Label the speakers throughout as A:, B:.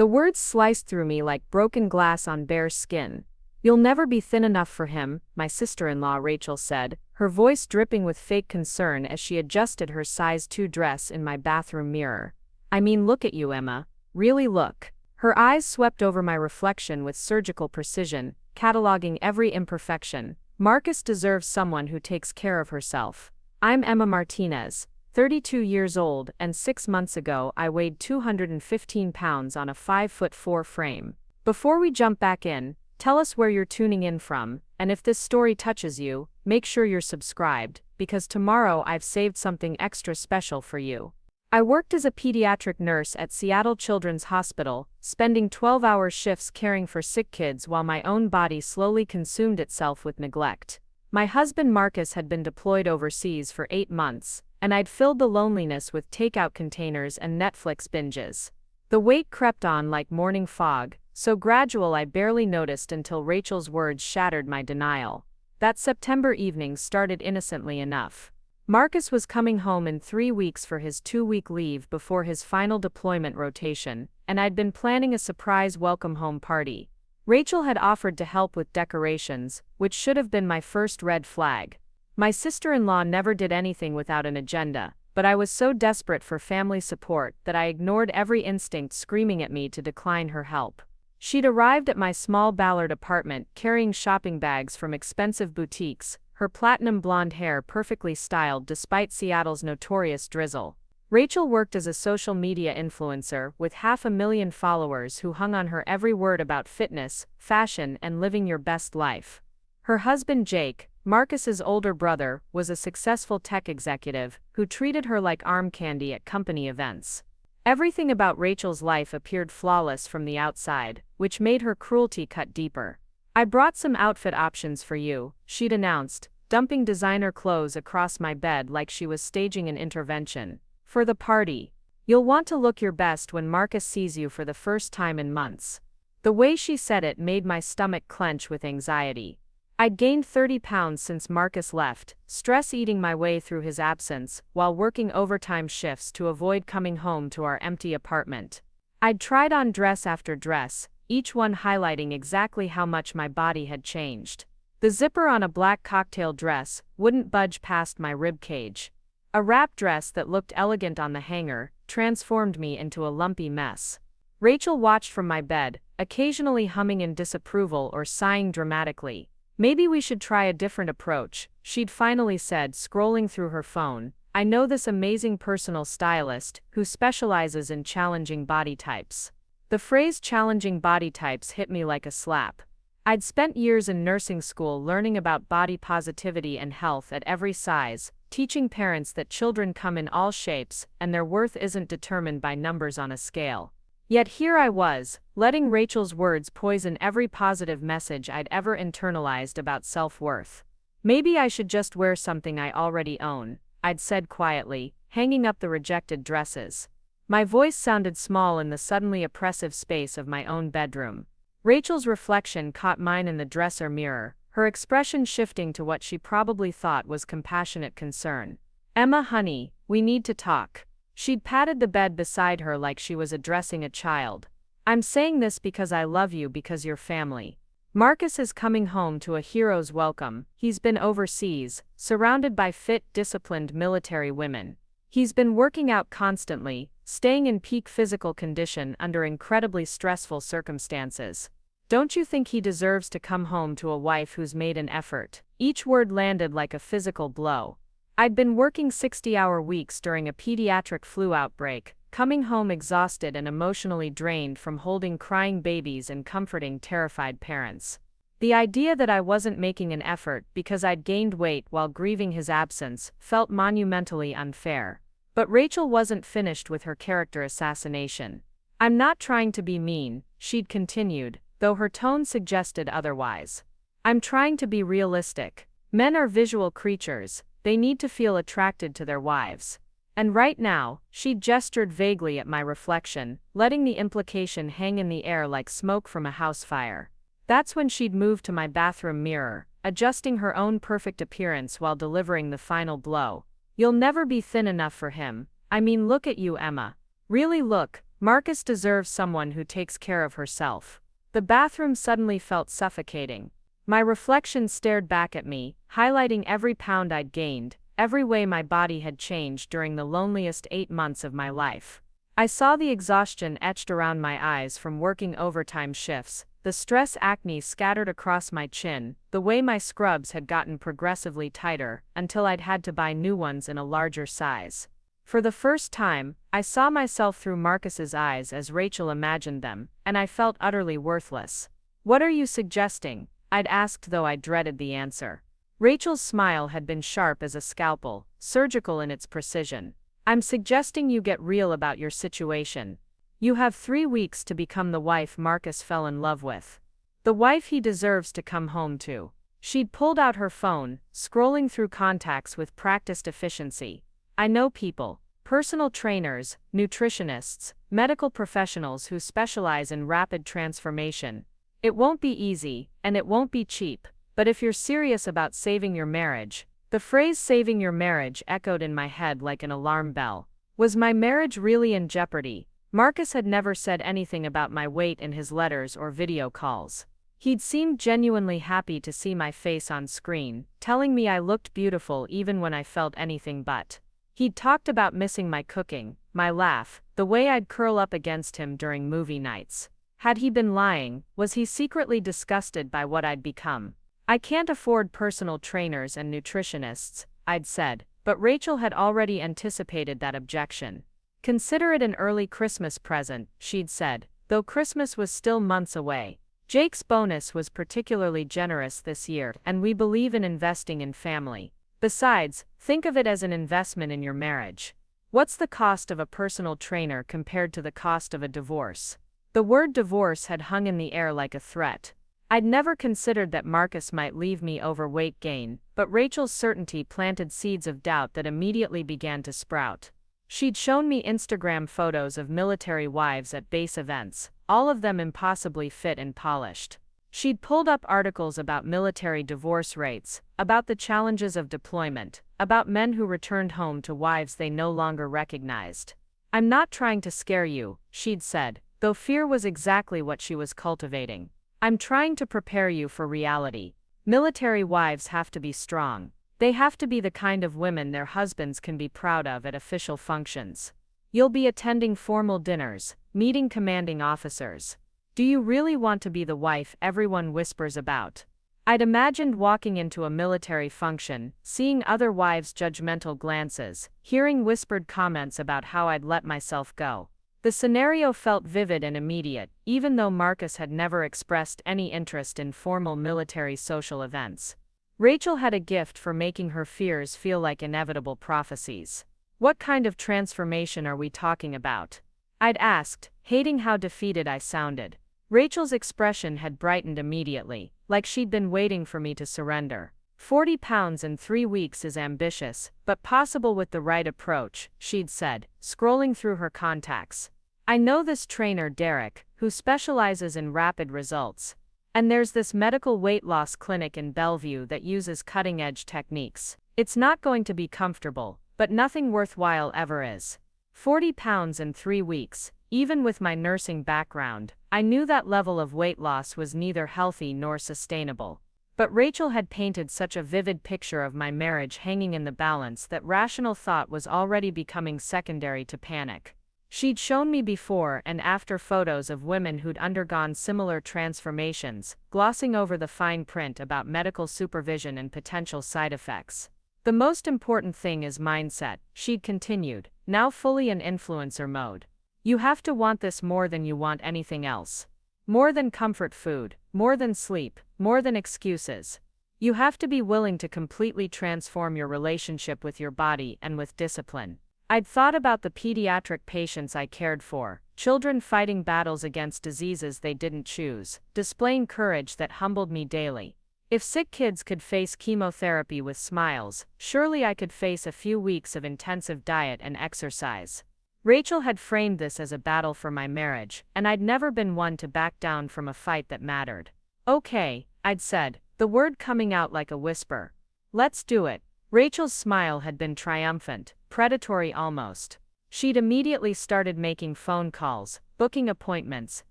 A: The words sliced through me like broken glass on bare skin. "You'll never be thin enough for him," my sister-in-law Rachel said, her voice dripping with fake concern as she adjusted her size 2 dress in my bathroom mirror. "I mean, look at you, Emma. Really look." Her eyes swept over my reflection with surgical precision, cataloging every imperfection. "Marcus deserves someone who takes care of herself. I'm Emma Martinez, 32 years old, and 6 months ago I weighed 215 pounds on a 5'4" frame." Before we jump back in, tell us where you're tuning in from, and if this story touches you, make sure you're subscribed, because tomorrow I've saved something extra special for you. I worked as a pediatric nurse at Seattle Children's Hospital, spending 12-hour shifts caring for sick kids while my own body slowly consumed itself with neglect. My husband Marcus had been deployed overseas for 8 months, and I'd filled the loneliness with takeout containers and Netflix binges. The weight crept on like morning fog, so gradual I barely noticed until Rachel's words shattered my denial. That September evening started innocently enough. Marcus was coming home in 3 weeks for his 2-week leave before his final deployment rotation, and I'd been planning a surprise welcome home party. Rachel had offered to help with decorations, which should have been my first red flag. My sister-in-law never did anything without an agenda, but I was so desperate for family support that I ignored every instinct screaming at me to decline her help. She'd arrived at my small Ballard apartment carrying shopping bags from expensive boutiques, her platinum blonde hair perfectly styled despite Seattle's notorious drizzle. Rachel worked as a social media influencer with 500,000 followers who hung on her every word about fitness, fashion, and living your best life. Her husband Jake, Marcus's older brother, was a successful tech executive who treated her like arm candy at company events. Everything about Rachel's life appeared flawless from the outside, which made her cruelty cut deeper. "I brought some outfit options for you," she'd announced, dumping designer clothes across my bed like she was staging an intervention. "For the party. You'll want to look your best when Marcus sees you for the first time in months." The way she said it made my stomach clench with anxiety. I'd gained 30 pounds since Marcus left, stress eating my way through his absence, while working overtime shifts to avoid coming home to our empty apartment. I'd tried on dress after dress, each one highlighting exactly how much my body had changed. The zipper on a black cocktail dress wouldn't budge past my rib cage. A wrap dress that looked elegant on the hanger transformed me into a lumpy mess. Rachel watched from my bed, occasionally humming in disapproval or sighing dramatically. "Maybe we should try a different approach," she'd finally said, scrolling through her phone. "I know this amazing personal stylist who specializes in challenging body types." The phrase challenging body types hit me like a slap. I'd spent years in nursing school learning about body positivity and health at every size, teaching parents that children come in all shapes and their worth isn't determined by numbers on a scale. Yet here I was, letting Rachel's words poison every positive message I'd ever internalized about self-worth. "Maybe I should just wear something I already own," I'd said quietly, hanging up the rejected dresses. My voice sounded small in the suddenly oppressive space of my own bedroom. Rachel's reflection caught mine in the dresser mirror, her expression shifting to what she probably thought was compassionate concern. "Emma, honey, we need to talk." She'd patted the bed beside her like she was addressing a child. "I'm saying this because I love you, because you're family. Marcus is coming home to a hero's welcome. He's been overseas, surrounded by fit, disciplined military women. He's been working out constantly, staying in peak physical condition under incredibly stressful circumstances. Don't you think he deserves to come home to a wife who's made an effort?" Each word landed like a physical blow. I'd been working 60-hour weeks during a pediatric flu outbreak, coming home exhausted and emotionally drained from holding crying babies and comforting terrified parents. The idea that I wasn't making an effort because I'd gained weight while grieving his absence felt monumentally unfair. But Rachel wasn't finished with her character assassination. "I'm not trying to be mean," she'd continued, though her tone suggested otherwise. "I'm trying to be realistic. Men are visual creatures. They need to feel attracted to their wives. And right now," she gestured vaguely at my reflection, letting the implication hang in the air like smoke from a house fire. That's when she'd moved to my bathroom mirror, adjusting her own perfect appearance while delivering the final blow. "You'll never be thin enough for him. I mean, look at you, Emma. Really look, Marcus deserves someone who takes care of herself. The bathroom suddenly felt suffocating. My reflection stared back at me, highlighting every pound I'd gained, every way my body had changed during the loneliest 8 months of my life. I saw the exhaustion etched around my eyes from working overtime shifts, the stress acne scattered across my chin, the way my scrubs had gotten progressively tighter, until I'd had to buy new ones in a larger size. For the first time, I saw myself through Marcus's eyes as Rachel imagined them, and I felt utterly worthless. "What are you suggesting?" I'd asked, though I dreaded the answer. Rachel's smile had been sharp as a scalpel, surgical in its precision. "I'm suggesting you get real about your situation. You have 3 weeks to become the wife Marcus fell in love with. The wife he deserves to come home to." She'd pulled out her phone, scrolling through contacts with practiced efficiency. "I know people, personal trainers, nutritionists, medical professionals who specialize in rapid transformation. It won't be easy, and it won't be cheap, but if you're serious about saving your marriage." The phrase "saving your marriage" echoed in my head like an alarm bell. Was my marriage really in jeopardy? Marcus had never said anything about my weight in his letters or video calls. He'd seemed genuinely happy to see my face on screen, telling me I looked beautiful even when I felt anything but. He'd talked about missing my cooking, my laugh, the way I'd curl up against him during movie nights. Had he been lying? Was he secretly disgusted by what I'd become? "I can't afford personal trainers and nutritionists," I'd said, but Rachel had already anticipated that objection. "Consider it an early Christmas present," she'd said, though Christmas was still months away. "Jake's bonus was particularly generous this year, and we believe in investing in family. Besides, think of it as an investment in your marriage. What's the cost of a personal trainer compared to the cost of a divorce?" The word divorce had hung in the air like a threat. I'd never considered that Marcus might leave me over weight gain, but Rachel's certainty planted seeds of doubt that immediately began to sprout. She'd shown me Instagram photos of military wives at base events, all of them impossibly fit and polished. She'd pulled up articles about military divorce rates, about the challenges of deployment, about men who returned home to wives they no longer recognized. "I'm not trying to scare you," she'd said, though fear was exactly what she was cultivating. "I'm trying to prepare you for reality. Military wives have to be strong. They have to be the kind of women their husbands can be proud of at official functions. You'll be attending formal dinners, meeting commanding officers. Do you really want to be the wife everyone whispers about?" I'd imagined walking into a military function, seeing other wives' judgmental glances, hearing whispered comments about how I'd let myself go. The scenario felt vivid and immediate, even though Marcus had never expressed any interest in formal military social events. Rachel had a gift for making her fears feel like inevitable prophecies. "What kind of transformation are we talking about?" I'd asked, hating how defeated I sounded. Rachel's expression had brightened immediately, like she'd been waiting for me to surrender. 40 pounds in 3 weeks is ambitious, but possible with the right approach," she'd said, scrolling through her contacts. "I know this trainer Derek, who specializes in rapid results. And there's this medical weight loss clinic in Bellevue that uses cutting-edge techniques. It's not going to be comfortable, but nothing worthwhile ever is." 40 pounds in 3 weeks, even with my nursing background, I knew that level of weight loss was neither healthy nor sustainable. But Rachel had painted such a vivid picture of my marriage hanging in the balance that rational thought was already becoming secondary to panic. She'd shown me before and after photos of women who'd undergone similar transformations, glossing over the fine print about medical supervision and potential side effects. "The most important thing is mindset," she'd continued, now fully in influencer mode. "You have to want this more than you want anything else. More than comfort food, more than sleep, more than excuses. You have to be willing to completely transform your relationship with your body and with discipline." I'd thought about the pediatric patients I cared for, children fighting battles against diseases they didn't choose, displaying courage that humbled me daily. If sick kids could face chemotherapy with smiles, surely I could face a few weeks of intensive diet and exercise. Rachel had framed this as a battle for my marriage, and I'd never been one to back down from a fight that mattered. "Okay," I'd said, the word coming out like a whisper. "Let's do it." Rachel's smile had been triumphant, predatory almost. She'd immediately started making phone calls, booking appointments,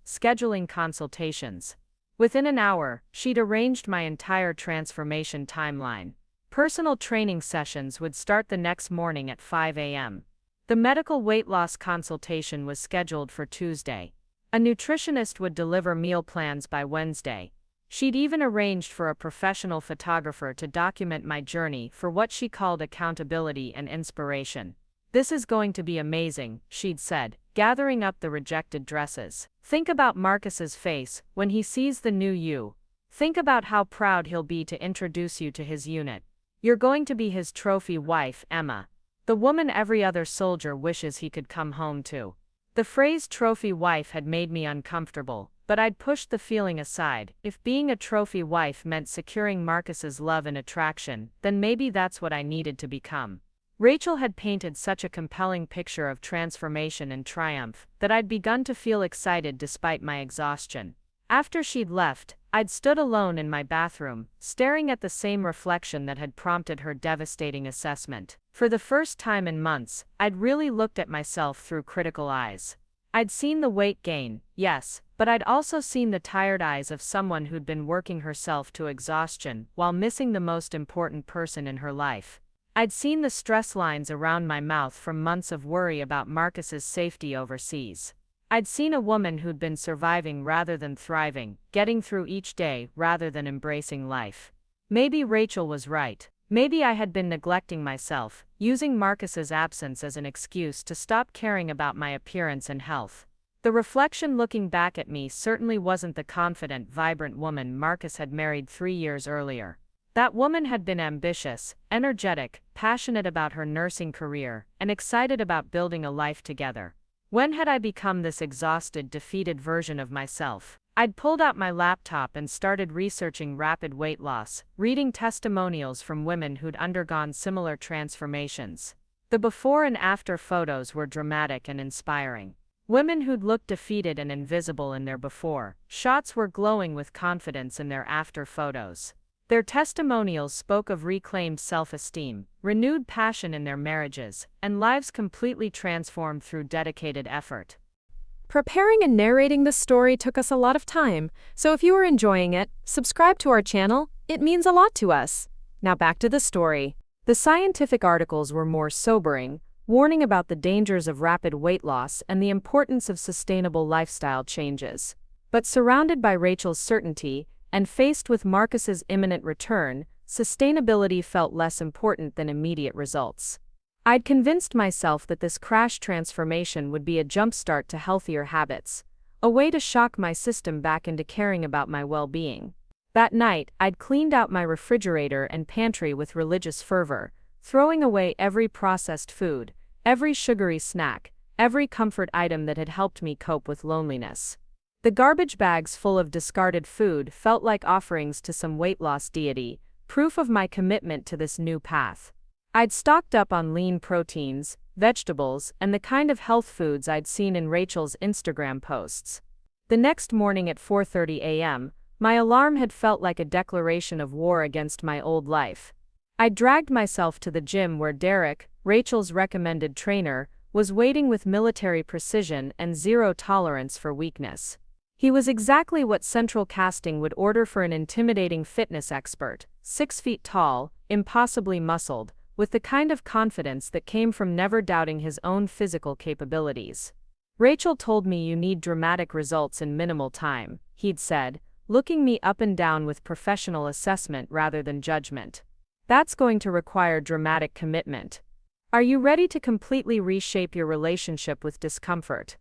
A: scheduling consultations. Within an hour, she'd arranged my entire transformation timeline. Personal training sessions would start the next morning at 5 a.m. The medical weight loss consultation was scheduled for Tuesday. A nutritionist would deliver meal plans by Wednesday. She'd even arranged for a professional photographer to document my journey for what she called accountability and inspiration. "This is going to be amazing," she'd said, gathering up the rejected dresses. "Think about Marcus's face when he sees the new you. Think about how proud he'll be to introduce you to his unit. You're going to be his trophy wife, Emma. The woman every other soldier wishes he could come home to." The phrase trophy wife had made me uncomfortable, but I'd pushed the feeling aside. If being a trophy wife meant securing Marcus's love and attraction, then maybe that's what I needed to become. Rachel had painted such a compelling picture of transformation and triumph that I'd begun to feel excited despite my exhaustion. After she'd left, I'd stood alone in my bathroom, staring at the same reflection that had prompted her devastating assessment. For the first time in months, I'd really looked at myself through critical eyes. I'd seen the weight gain, yes, but I'd also seen the tired eyes of someone who'd been working herself to exhaustion while missing the most important person in her life. I'd seen the stress lines around my mouth from months of worry about Marcus's safety overseas. I'd seen a woman who'd been surviving rather than thriving, getting through each day rather than embracing life. Maybe Rachel was right. Maybe I had been neglecting myself, using Marcus's absence as an excuse to stop caring about my appearance and health. The reflection looking back at me certainly wasn't the confident, vibrant woman Marcus had married 3 years earlier. That woman had been ambitious, energetic, passionate about her nursing career, and excited about building a life together. When had I become this exhausted, defeated version of myself? I'd pulled out my laptop and started researching rapid weight loss, reading testimonials from women who'd undergone similar transformations. The before and after photos were dramatic and inspiring. Women who'd looked defeated and invisible in their before shots were glowing with confidence in their after photos. Their testimonials spoke of reclaimed self-esteem, renewed passion in their marriages, and lives completely transformed through dedicated effort.
B: Preparing and narrating this story took us a lot of time, so if you are enjoying it, subscribe to our channel. It means a lot to us. Now back to the story. The scientific articles were more sobering, warning about the dangers of rapid weight loss and the importance of sustainable lifestyle changes. But surrounded by Rachel's certainty, and faced with Marcus's imminent return, sustainability felt less important than immediate results. I'd convinced myself that this crash transformation would be a jumpstart to healthier habits, a way to shock my system back into caring about my well-being. That night, I'd cleaned out my refrigerator and pantry with religious fervor, throwing away every processed food, every sugary snack, every comfort item that had helped me cope with loneliness. The garbage bags full of discarded food felt like offerings to some weight loss deity, proof of my commitment to this new path. I'd stocked up on lean proteins, vegetables, and the kind of health foods I'd seen in Rachel's Instagram posts. The next morning at 4:30 a.m., my alarm had felt like a declaration of war against my old life. I dragged myself to the gym where Derek, Rachel's recommended trainer, was waiting with military precision and zero tolerance for weakness. He was exactly what Central Casting would order for an intimidating fitness expert, 6 feet tall, impossibly muscled, with the kind of confidence that came from never doubting his own physical capabilities. "Rachel told me you need dramatic results in minimal time," he'd said, looking me up and down with professional assessment rather than judgment. "That's going to require dramatic commitment. Are you ready to completely reshape your relationship with discomfort?"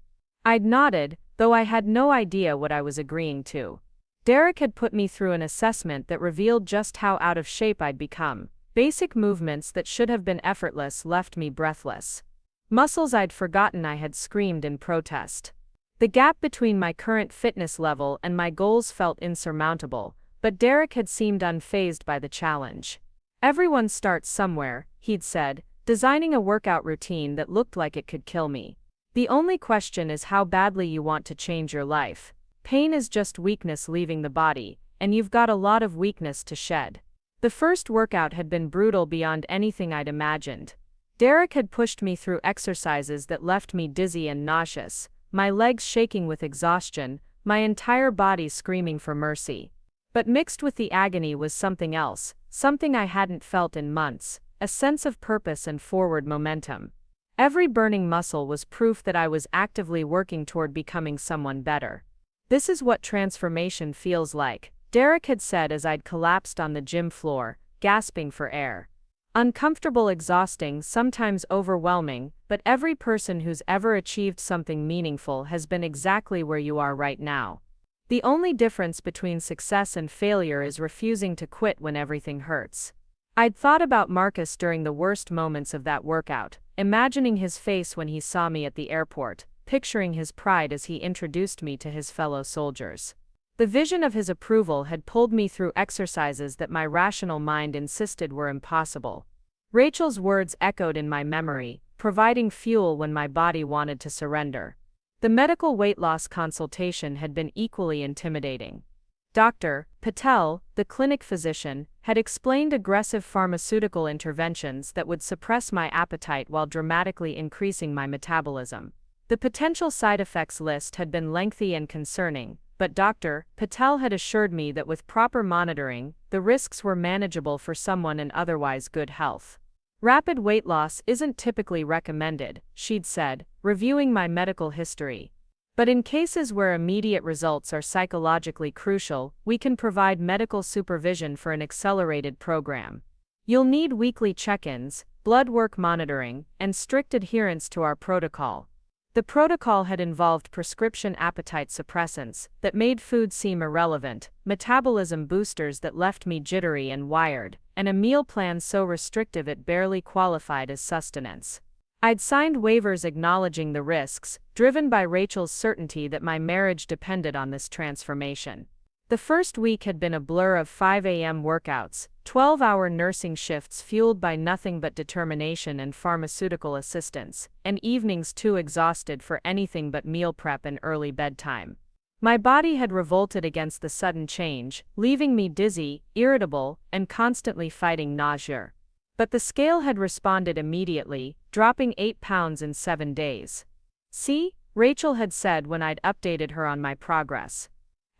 B: I'd nodded, though I had no idea what I was agreeing to. Derek had put me through an assessment that revealed just how out of shape I'd become. Basic movements that should have been effortless left me breathless. Muscles I'd forgotten I had screamed in protest. The gap between my current fitness level and my goals felt insurmountable, but Derek had seemed unfazed by the challenge. "Everyone starts somewhere," he'd said, designing a workout routine that looked like it could kill me. "The only question is how badly you want to change your life. Pain is just weakness leaving the body, and you've got a lot of weakness to shed." The first workout had been brutal beyond anything I'd imagined.
A: Derek had pushed me through exercises that left me dizzy and nauseous, my legs shaking with exhaustion, my entire body screaming for mercy. But mixed with the agony was something else, something I hadn't felt in months, a sense of purpose and forward momentum. Every burning muscle was proof that I was actively working toward becoming someone better. "This is what transformation feels like," Derek had said as I'd collapsed on the gym floor, gasping for air. Uncomfortable, exhausting, sometimes overwhelming, but every person who's ever achieved something meaningful has been exactly where you are right now. The only difference between success and failure is refusing to quit when everything hurts. I'd thought about Marcus during the worst moments of that workout, imagining his face when he saw me at the airport, picturing his pride as he introduced me to his fellow soldiers. The vision of his approval had pulled me through exercises that my rational mind insisted were impossible. Rachel's words echoed in my memory, providing fuel when my body wanted to surrender. The medical weight loss consultation had been equally intimidating. Dr. Patel, the clinic physician, had explained aggressive pharmaceutical interventions that would suppress my appetite while dramatically increasing my metabolism. The potential side effects list had been lengthy and concerning, but Dr. Patel had assured me that with proper monitoring, the risks were manageable for someone in otherwise good health. "Rapid weight loss isn't typically recommended," she'd said, reviewing my medical history. "But in cases where immediate results are psychologically crucial, we can provide medical supervision for an accelerated program. You'll need weekly check-ins, blood work monitoring, and strict adherence to our protocol." The protocol had involved prescription appetite suppressants that made food seem irrelevant, metabolism boosters that left me jittery and wired, and a meal plan so restrictive it barely qualified as sustenance. I'd signed waivers acknowledging the risks, driven by Rachel's certainty that my marriage depended on this transformation. The first week had been a blur of 5 a.m. workouts, 12-hour nursing shifts fueled by nothing but determination and pharmaceutical assistance, and evenings too exhausted for anything but meal prep and early bedtime. My body had revolted against the sudden change, leaving me dizzy, irritable, and constantly fighting nausea. But the scale had responded immediately, dropping 8 pounds in 7 days. "See," Rachel had said when I'd updated her on my progress.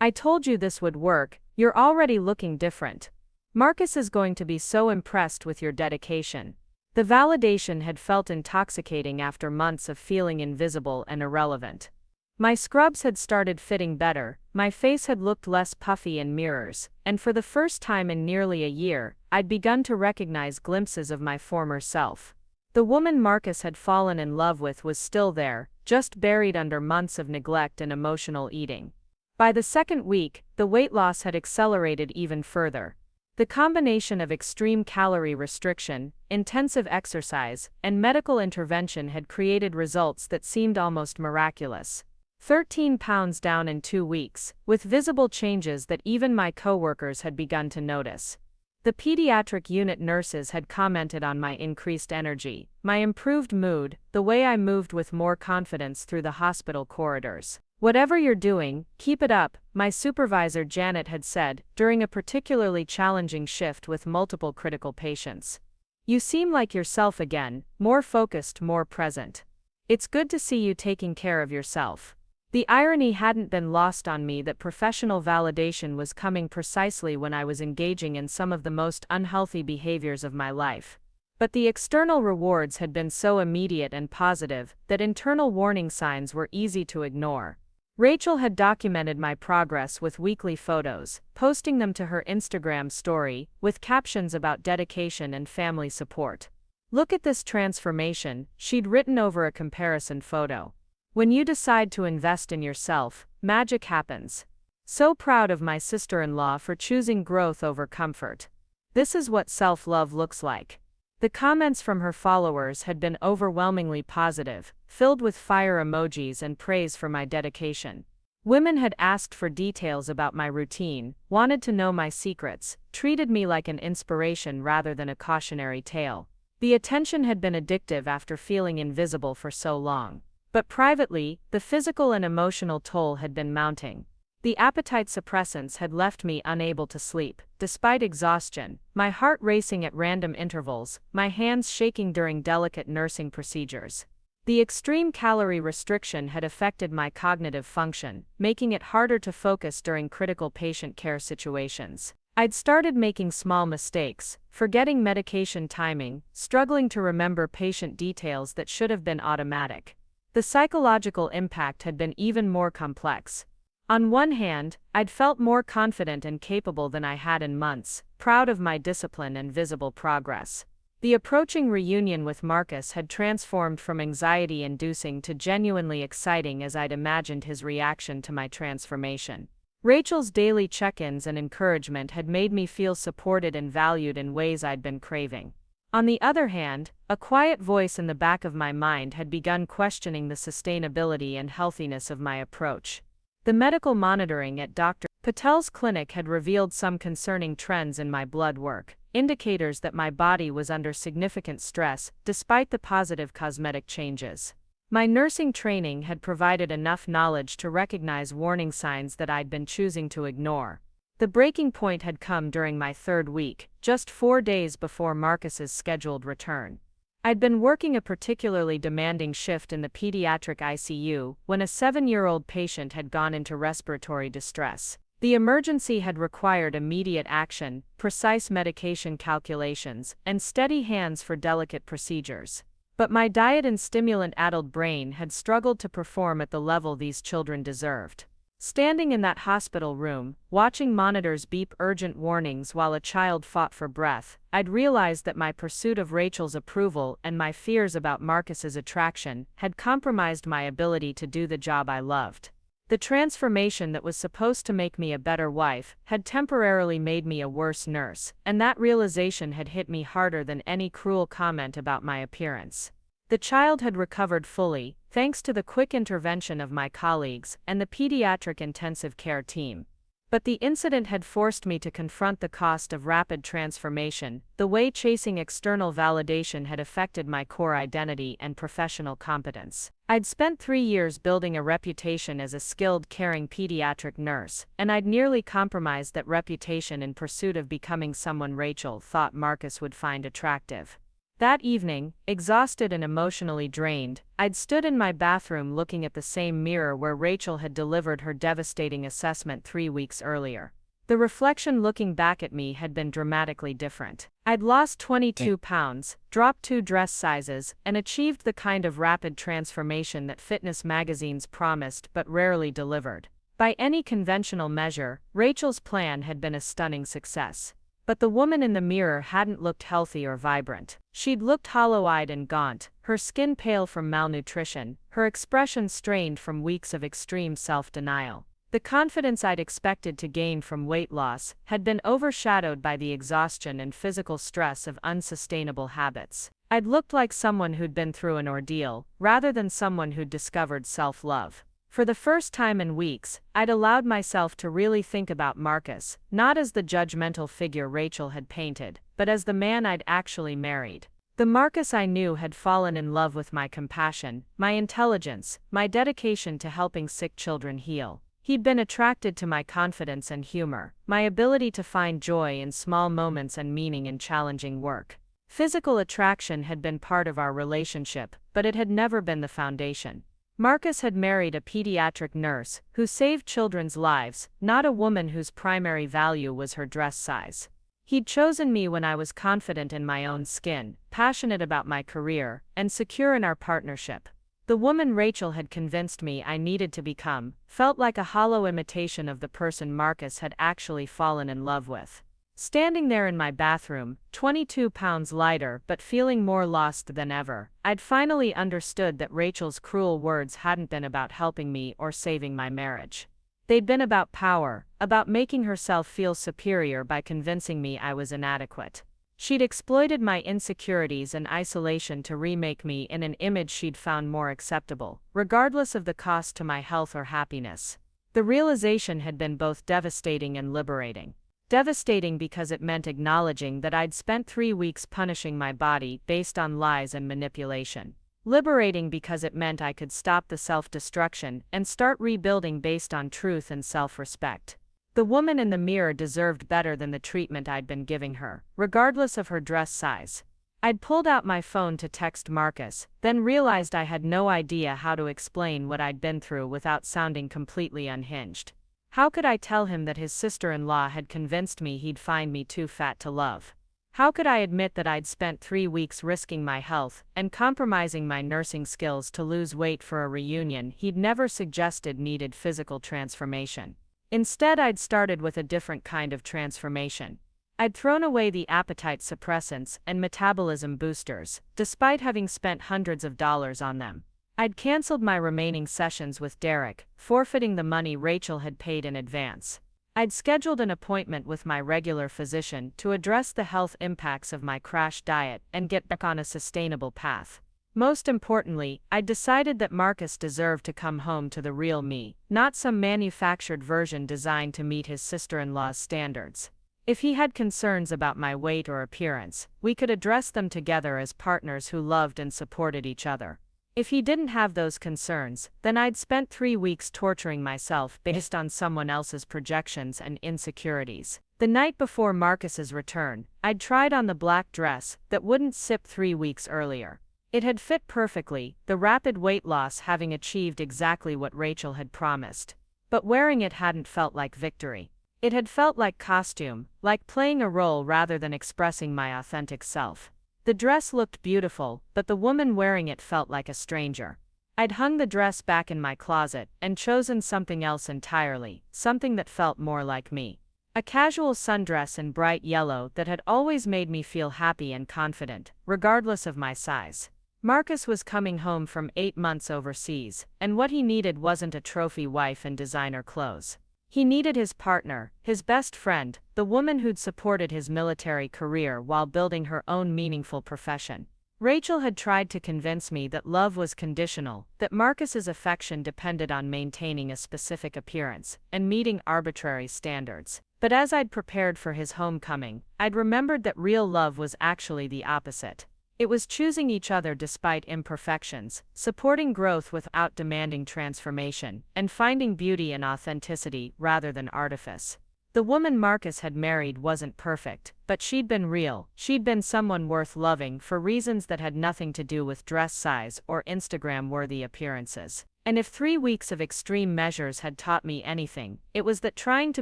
A: "I told you this would work, you're already looking different. Marcus is going to be so impressed with your dedication." The validation had felt intoxicating after months of feeling invisible and irrelevant. My scrubs had started fitting better, my face had looked less puffy in mirrors, and for the first time in nearly a year, I'd begun to recognize glimpses of my former self. The woman Marcus had fallen in love with was still there, just buried under months of neglect and emotional eating. By the second week, the weight loss had accelerated even further. The combination of extreme calorie restriction, intensive exercise, and medical intervention had created results that seemed almost miraculous. 13 pounds down in 2 weeks, with visible changes that even my coworkers had begun to notice. The pediatric unit nurses had commented on my increased energy, my improved mood, the way I moved with more confidence through the hospital corridors. "Whatever you're doing, keep it up," my supervisor Janet had said, during a particularly challenging shift with multiple critical patients. "You seem like yourself again, more focused, more present. It's good to see you taking care of yourself." The irony hadn't been lost on me that professional validation was coming precisely when I was engaging in some of the most unhealthy behaviors of my life. But the external rewards had been so immediate and positive that internal warning signs were easy to ignore. Rachel had documented my progress with weekly photos, posting them to her Instagram story, with captions about dedication and family support. "Look at this transformation," she'd written over a comparison photo. "When you decide to invest in yourself, magic happens." So proud of my sister-in-law for choosing growth over comfort. This is what self-love looks like. The comments from her followers had been overwhelmingly positive, filled with fire emojis and praise for my dedication. Women had asked for details about my routine, wanted to know my secrets, treated me like an inspiration rather than a cautionary tale. The attention had been addictive after feeling invisible for so long. But privately, the physical and emotional toll had been mounting. The appetite suppressants had left me unable to sleep, despite exhaustion, my heart racing at random intervals, my hands shaking during delicate nursing procedures. The extreme calorie restriction had affected my cognitive function, making it harder to focus during critical patient care situations. I'd started making small mistakes, forgetting medication timing, struggling to remember patient details that should have been automatic. The psychological impact had been even more complex. On one hand, I'd felt more confident and capable than I had in months, proud of my discipline and visible progress. The approaching reunion with Marcus had transformed from anxiety-inducing to genuinely exciting as I'd imagined his reaction to my transformation. Rachel's daily check-ins and encouragement had made me feel supported and valued in ways I'd been craving. On the other hand, a quiet voice in the back of my mind had begun questioning the sustainability and healthiness of my approach. The medical monitoring at Dr. Patel's clinic had revealed some concerning trends in my blood work, indicators that my body was under significant stress, despite the positive cosmetic changes. My nursing training had provided enough knowledge to recognize warning signs that I'd been choosing to ignore. The breaking point had come during my third week, just 4 days before Marcus's scheduled return. I'd been working a particularly demanding shift in the pediatric ICU when a 7-year-old patient had gone into respiratory distress. The emergency had required immediate action, precise medication calculations, and steady hands for delicate procedures. But my diet and stimulant-addled brain had struggled to perform at the level these children deserved. Standing in that hospital room, watching monitors beep urgent warnings while a child fought for breath, I'd realized that my pursuit of Rachel's approval and my fears about Marcus's attraction had compromised my ability to do the job I loved. The transformation that was supposed to make me a better wife had temporarily made me a worse nurse, and that realization had hit me harder than any cruel comment about my appearance. The child had recovered fully, thanks to the quick intervention of my colleagues and the pediatric intensive care team. But the incident had forced me to confront the cost of rapid transformation, the way chasing external validation had affected my core identity and professional competence. I'd spent 3 years building a reputation as a skilled, caring pediatric nurse, and I'd nearly compromised that reputation in pursuit of becoming someone Rachel thought Marcus would find attractive. That evening, exhausted and emotionally drained, I'd stood in my bathroom looking at the same mirror where Rachel had delivered her devastating assessment 3 weeks earlier. The reflection looking back at me had been dramatically different. I'd lost 22 pounds, dropped 2 dress sizes, and achieved the kind of rapid transformation that fitness magazines promised but rarely delivered. By any conventional measure, Rachel's plan had been a stunning success. But the woman in the mirror hadn't looked healthy or vibrant. She'd looked hollow-eyed and gaunt, her skin pale from malnutrition, her expression strained from weeks of extreme self-denial. The confidence I'd expected to gain from weight loss had been overshadowed by the exhaustion and physical stress of unsustainable habits. I'd looked like someone who'd been through an ordeal, rather than someone who'd discovered self-love. For the first time in weeks, I'd allowed myself to really think about Marcus, not as the judgmental figure Rachel had painted, but as the man I'd actually married. The Marcus I knew had fallen in love with my compassion, my intelligence, my dedication to helping sick children heal. He'd been attracted to my confidence and humor, my ability to find joy in small moments and meaning in challenging work. Physical attraction had been part of our relationship, but it had never been the foundation. Marcus had married a pediatric nurse who saved children's lives, not a woman whose primary value was her dress size. He'd chosen me when I was confident in my own skin, passionate about my career, and secure in our partnership. The woman Rachel had convinced me I needed to become felt like a hollow imitation of the person Marcus had actually fallen in love with. Standing there in my bathroom, 22 pounds lighter but feeling more lost than ever, I'd finally understood that Rachel's cruel words hadn't been about helping me or saving my marriage. They'd been about power, about making herself feel superior by convincing me I was inadequate. She'd exploited my insecurities and isolation to remake me in an image she'd found more acceptable, regardless of the cost to my health or happiness. The realization had been both devastating and liberating. Devastating because it meant acknowledging that I'd spent 3 weeks punishing my body based on lies and manipulation. Liberating because it meant I could stop the self-destruction and start rebuilding based on truth and self-respect. The woman in the mirror deserved better than the treatment I'd been giving her, regardless of her dress size. I'd pulled out my phone to text Marcus, then realized I had no idea how to explain what I'd been through without sounding completely unhinged. How could I tell him that his sister-in-law had convinced me he'd find me too fat to love? How could I admit that I'd spent 3 weeks risking my health and compromising my nursing skills to lose weight for a reunion he'd never suggested needed physical transformation? Instead, I'd started with a different kind of transformation. I'd thrown away the appetite suppressants and metabolism boosters, despite having spent hundreds of dollars on them. I'd canceled my remaining sessions with Derek, forfeiting the money Rachel had paid in advance. I'd scheduled an appointment with my regular physician to address the health impacts of my crash diet and get back on a sustainable path. Most importantly, I'd decided that Marcus deserved to come home to the real me, not some manufactured version designed to meet his sister-in-law's standards. If he had concerns about my weight or appearance, we could address them together as partners who loved and supported each other. If he didn't have those concerns, then I'd spent 3 weeks torturing myself based on someone else's projections and insecurities. The night before Marcus's return, I'd tried on the black dress that wouldn't sip 3 weeks earlier. It had fit perfectly, the rapid weight loss having achieved exactly what Rachel had promised. But wearing it hadn't felt like victory. It had felt like costume, like playing a role rather than expressing my authentic self. The dress looked beautiful, but the woman wearing it felt like a stranger. I'd hung the dress back in my closet and chosen something else entirely, something that felt more like me. A casual sundress in bright yellow that had always made me feel happy and confident, regardless of my size. Marcus was coming home from 8 months overseas, and what he needed wasn't a trophy wife and designer clothes. He needed his partner, his best friend, the woman who'd supported his military career while building her own meaningful profession. Rachel had tried to convince me that love was conditional, that Marcus's affection depended on maintaining a specific appearance and meeting arbitrary standards. But as I'd prepared for his homecoming, I'd remembered that real love was actually the opposite. It was choosing each other despite imperfections, supporting growth without demanding transformation, and finding beauty in authenticity rather than artifice. The woman Marcus had married wasn't perfect, but she'd been real. She'd been someone worth loving for reasons that had nothing to do with dress size or Instagram-worthy appearances. And if 3 weeks of extreme measures had taught me anything, it was that trying to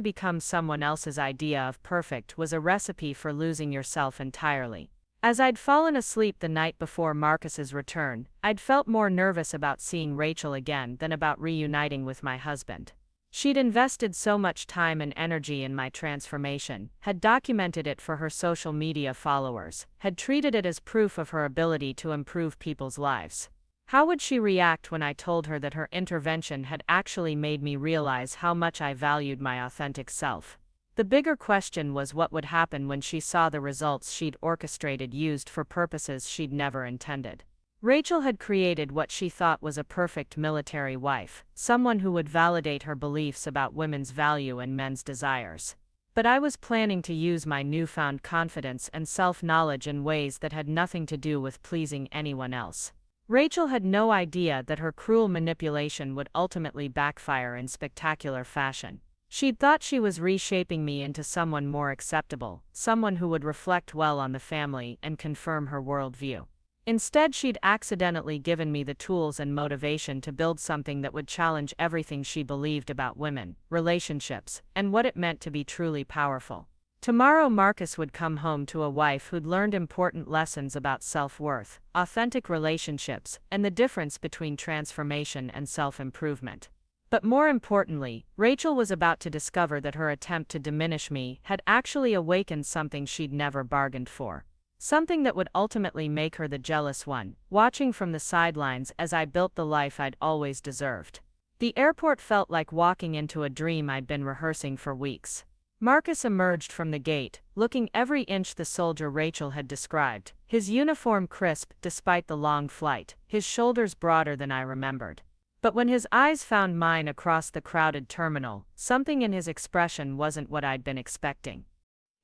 A: become someone else's idea of perfect was a recipe for losing yourself entirely. As I'd fallen asleep the night before Marcus's return, I'd felt more nervous about seeing Rachel again than about reuniting with my husband. She'd invested so much time and energy in my transformation, had documented it for her social media followers, had treated it as proof of her ability to improve people's lives. How would she react when I told her that her intervention had actually made me realize how much I valued my authentic self? The bigger question was what would happen when she saw the results she'd orchestrated used for purposes she'd never intended. Rachel had created what she thought was a perfect military wife, someone who would validate her beliefs about women's value and men's desires. But I was planning to use my newfound confidence and self-knowledge in ways that had nothing to do with pleasing anyone else. Rachel had no idea that her cruel manipulation would ultimately backfire in spectacular fashion. She'd thought she was reshaping me into someone more acceptable, someone who would reflect well on the family and confirm her worldview. Instead, she'd accidentally given me the tools and motivation to build something that would challenge everything she believed about women, relationships, and what it meant to be truly powerful. Tomorrow Marcus would come home to a wife who'd learned important lessons about self-worth, authentic relationships, and the difference between transformation and self-improvement. But more importantly, Rachel was about to discover that her attempt to diminish me had actually awakened something she'd never bargained for. Something that would ultimately make her the jealous one, watching from the sidelines as I built the life I'd always deserved. The airport felt like walking into a dream I'd been rehearsing for weeks. Marcus emerged from the gate, looking every inch the soldier Rachel had described, his uniform crisp despite the long flight, his shoulders broader than I remembered. But when his eyes found mine across the crowded terminal, something in his expression wasn't what I'd been expecting.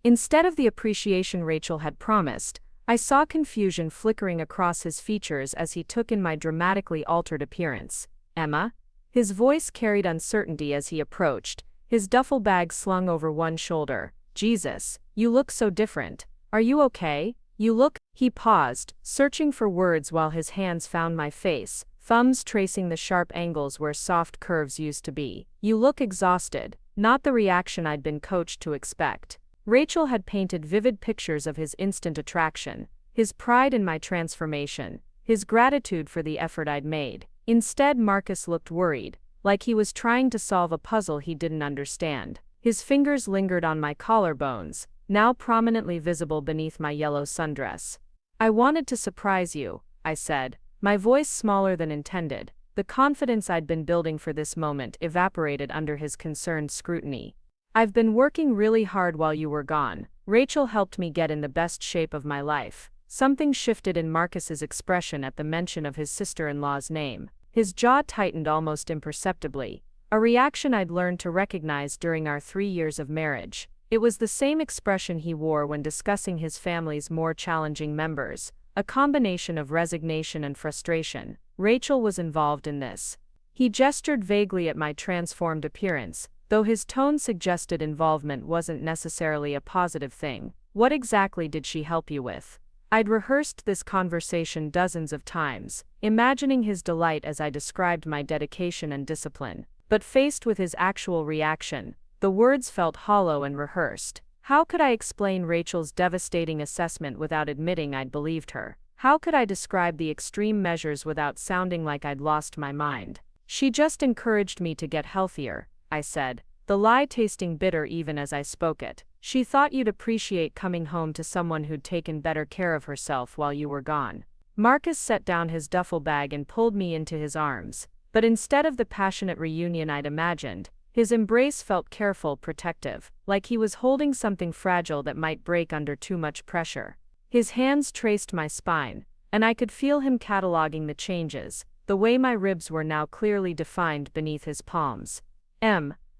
B: Instead of the appreciation Rachel had promised,
A: I saw confusion flickering across his features as he took in my dramatically altered appearance. Emma? His voice carried uncertainty as he approached, his duffel bag slung over one shoulder. Jesus, you look so different. Are you okay? You look. He paused, searching for words while his hands found my face, thumbs tracing the sharp angles where soft curves used to be. You look exhausted, not the reaction I'd been coached to expect. Rachel had painted vivid pictures of his instant attraction, his pride in my transformation, his gratitude for the effort I'd made. Instead, Marcus looked worried, like he was trying to solve a puzzle he didn't understand. His fingers lingered on my collarbones, now prominently visible beneath my yellow sundress. I wanted to surprise you, I said, my voice smaller than intended. The confidence I'd been building for this moment evaporated under his concerned scrutiny. I've been working really hard while you were gone. Rachel helped me get in the best shape of my life. Something shifted in Marcus's expression at the mention of his sister-in-law's name. His jaw tightened almost imperceptibly, a reaction I'd learned to recognize during our 3 years of marriage. It was the same expression he wore when discussing his family's more challenging members, a combination of resignation and frustration. Rachel was involved in this. He gestured vaguely at my transformed appearance, though his tone suggested involvement wasn't necessarily a positive thing. What exactly did she help you with? I'd rehearsed this conversation dozens of times, imagining his delight as I described my dedication and discipline. But faced with his actual reaction, the words felt hollow and rehearsed. How could I explain Rachel's devastating assessment without admitting I'd believed her? How could I describe the extreme measures without sounding like I'd lost my mind? She just encouraged me to get healthier, I said, the lie tasting bitter even as I spoke it. She thought you'd appreciate coming home to someone who'd taken better care of herself while you were gone. Marcus set down his duffel bag and pulled me into his arms, but instead of the passionate reunion I'd imagined, his embrace felt careful, protective, like he was holding something fragile that might break under too much pressure. His hands traced my spine, and I could feel him cataloging the changes, the way my ribs were now clearly defined beneath his palms.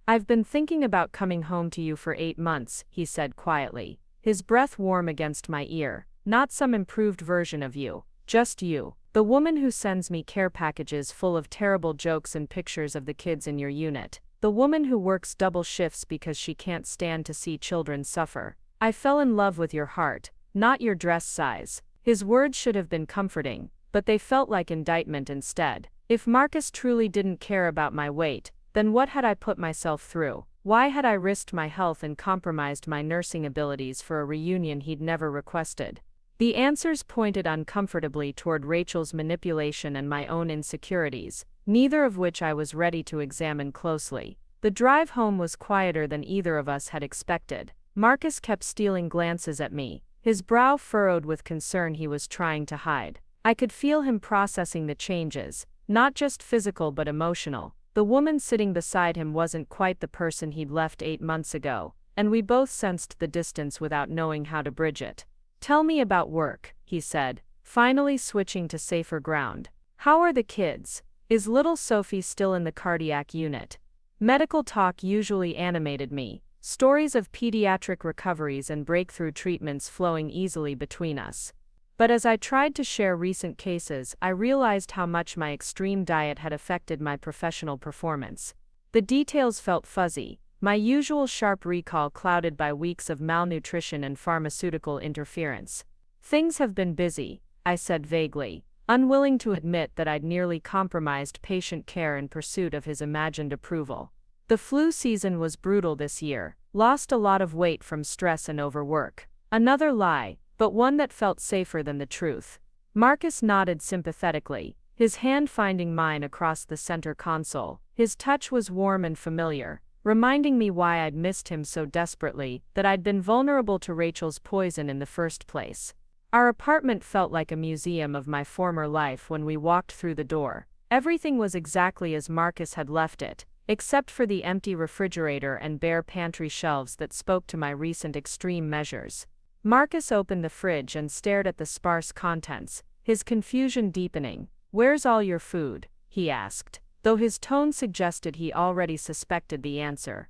A: I've been thinking about coming home to you for 8 months, he said quietly, his breath warm against my ear. Not some improved version of you, just you, the woman who sends me care packages full of terrible jokes and pictures of the kids in your unit. The woman who works double shifts because she can't stand to see children suffer. I fell in love with your heart, not your dress size. His words should have been comforting, but they felt like indictment instead. If Marcus truly didn't care about my weight, then what had I put myself through? Why had I risked my health and compromised my nursing abilities for a reunion he'd never requested? The answers pointed uncomfortably toward Rachel's manipulation and my own insecurities, neither of which I was ready to examine closely. The drive home was quieter than either of us had expected. Marcus kept stealing glances at me, his brow furrowed with concern he was trying to hide. I could feel him processing the changes, not just physical but emotional. The woman sitting beside him wasn't quite the person he'd left 8 months ago, and we both sensed the distance without knowing how to bridge it. Tell me about work, he said, finally switching to safer ground. How are the kids? Is little Sophie still in the cardiac unit? Medical talk usually animated me, stories of pediatric recoveries and breakthrough treatments flowing easily between us. But as I tried to share recent cases, I realized how much my extreme diet had affected my professional performance. The details felt fuzzy, my usual sharp recall clouded by weeks of malnutrition and pharmaceutical interference. Things have been busy, I said vaguely, unwilling to admit that I'd nearly compromised patient care in pursuit of his imagined approval. The flu season was brutal this year, lost a lot of weight from stress and overwork. Another lie, but one that felt safer than the truth. Marcus nodded sympathetically, his hand finding mine across the center console. His touch was warm and familiar, reminding me why I'd missed him so desperately, that I'd been vulnerable to Rachel's poison in the first place. Our apartment felt like a museum of my former life when we walked through the door. Everything was exactly as Marcus had left it, except for the empty refrigerator and bare pantry shelves that spoke to my recent extreme measures. Marcus opened the fridge and stared at the sparse contents, his confusion deepening. "Where's all your food?" he asked, though his tone suggested he already suspected the answer.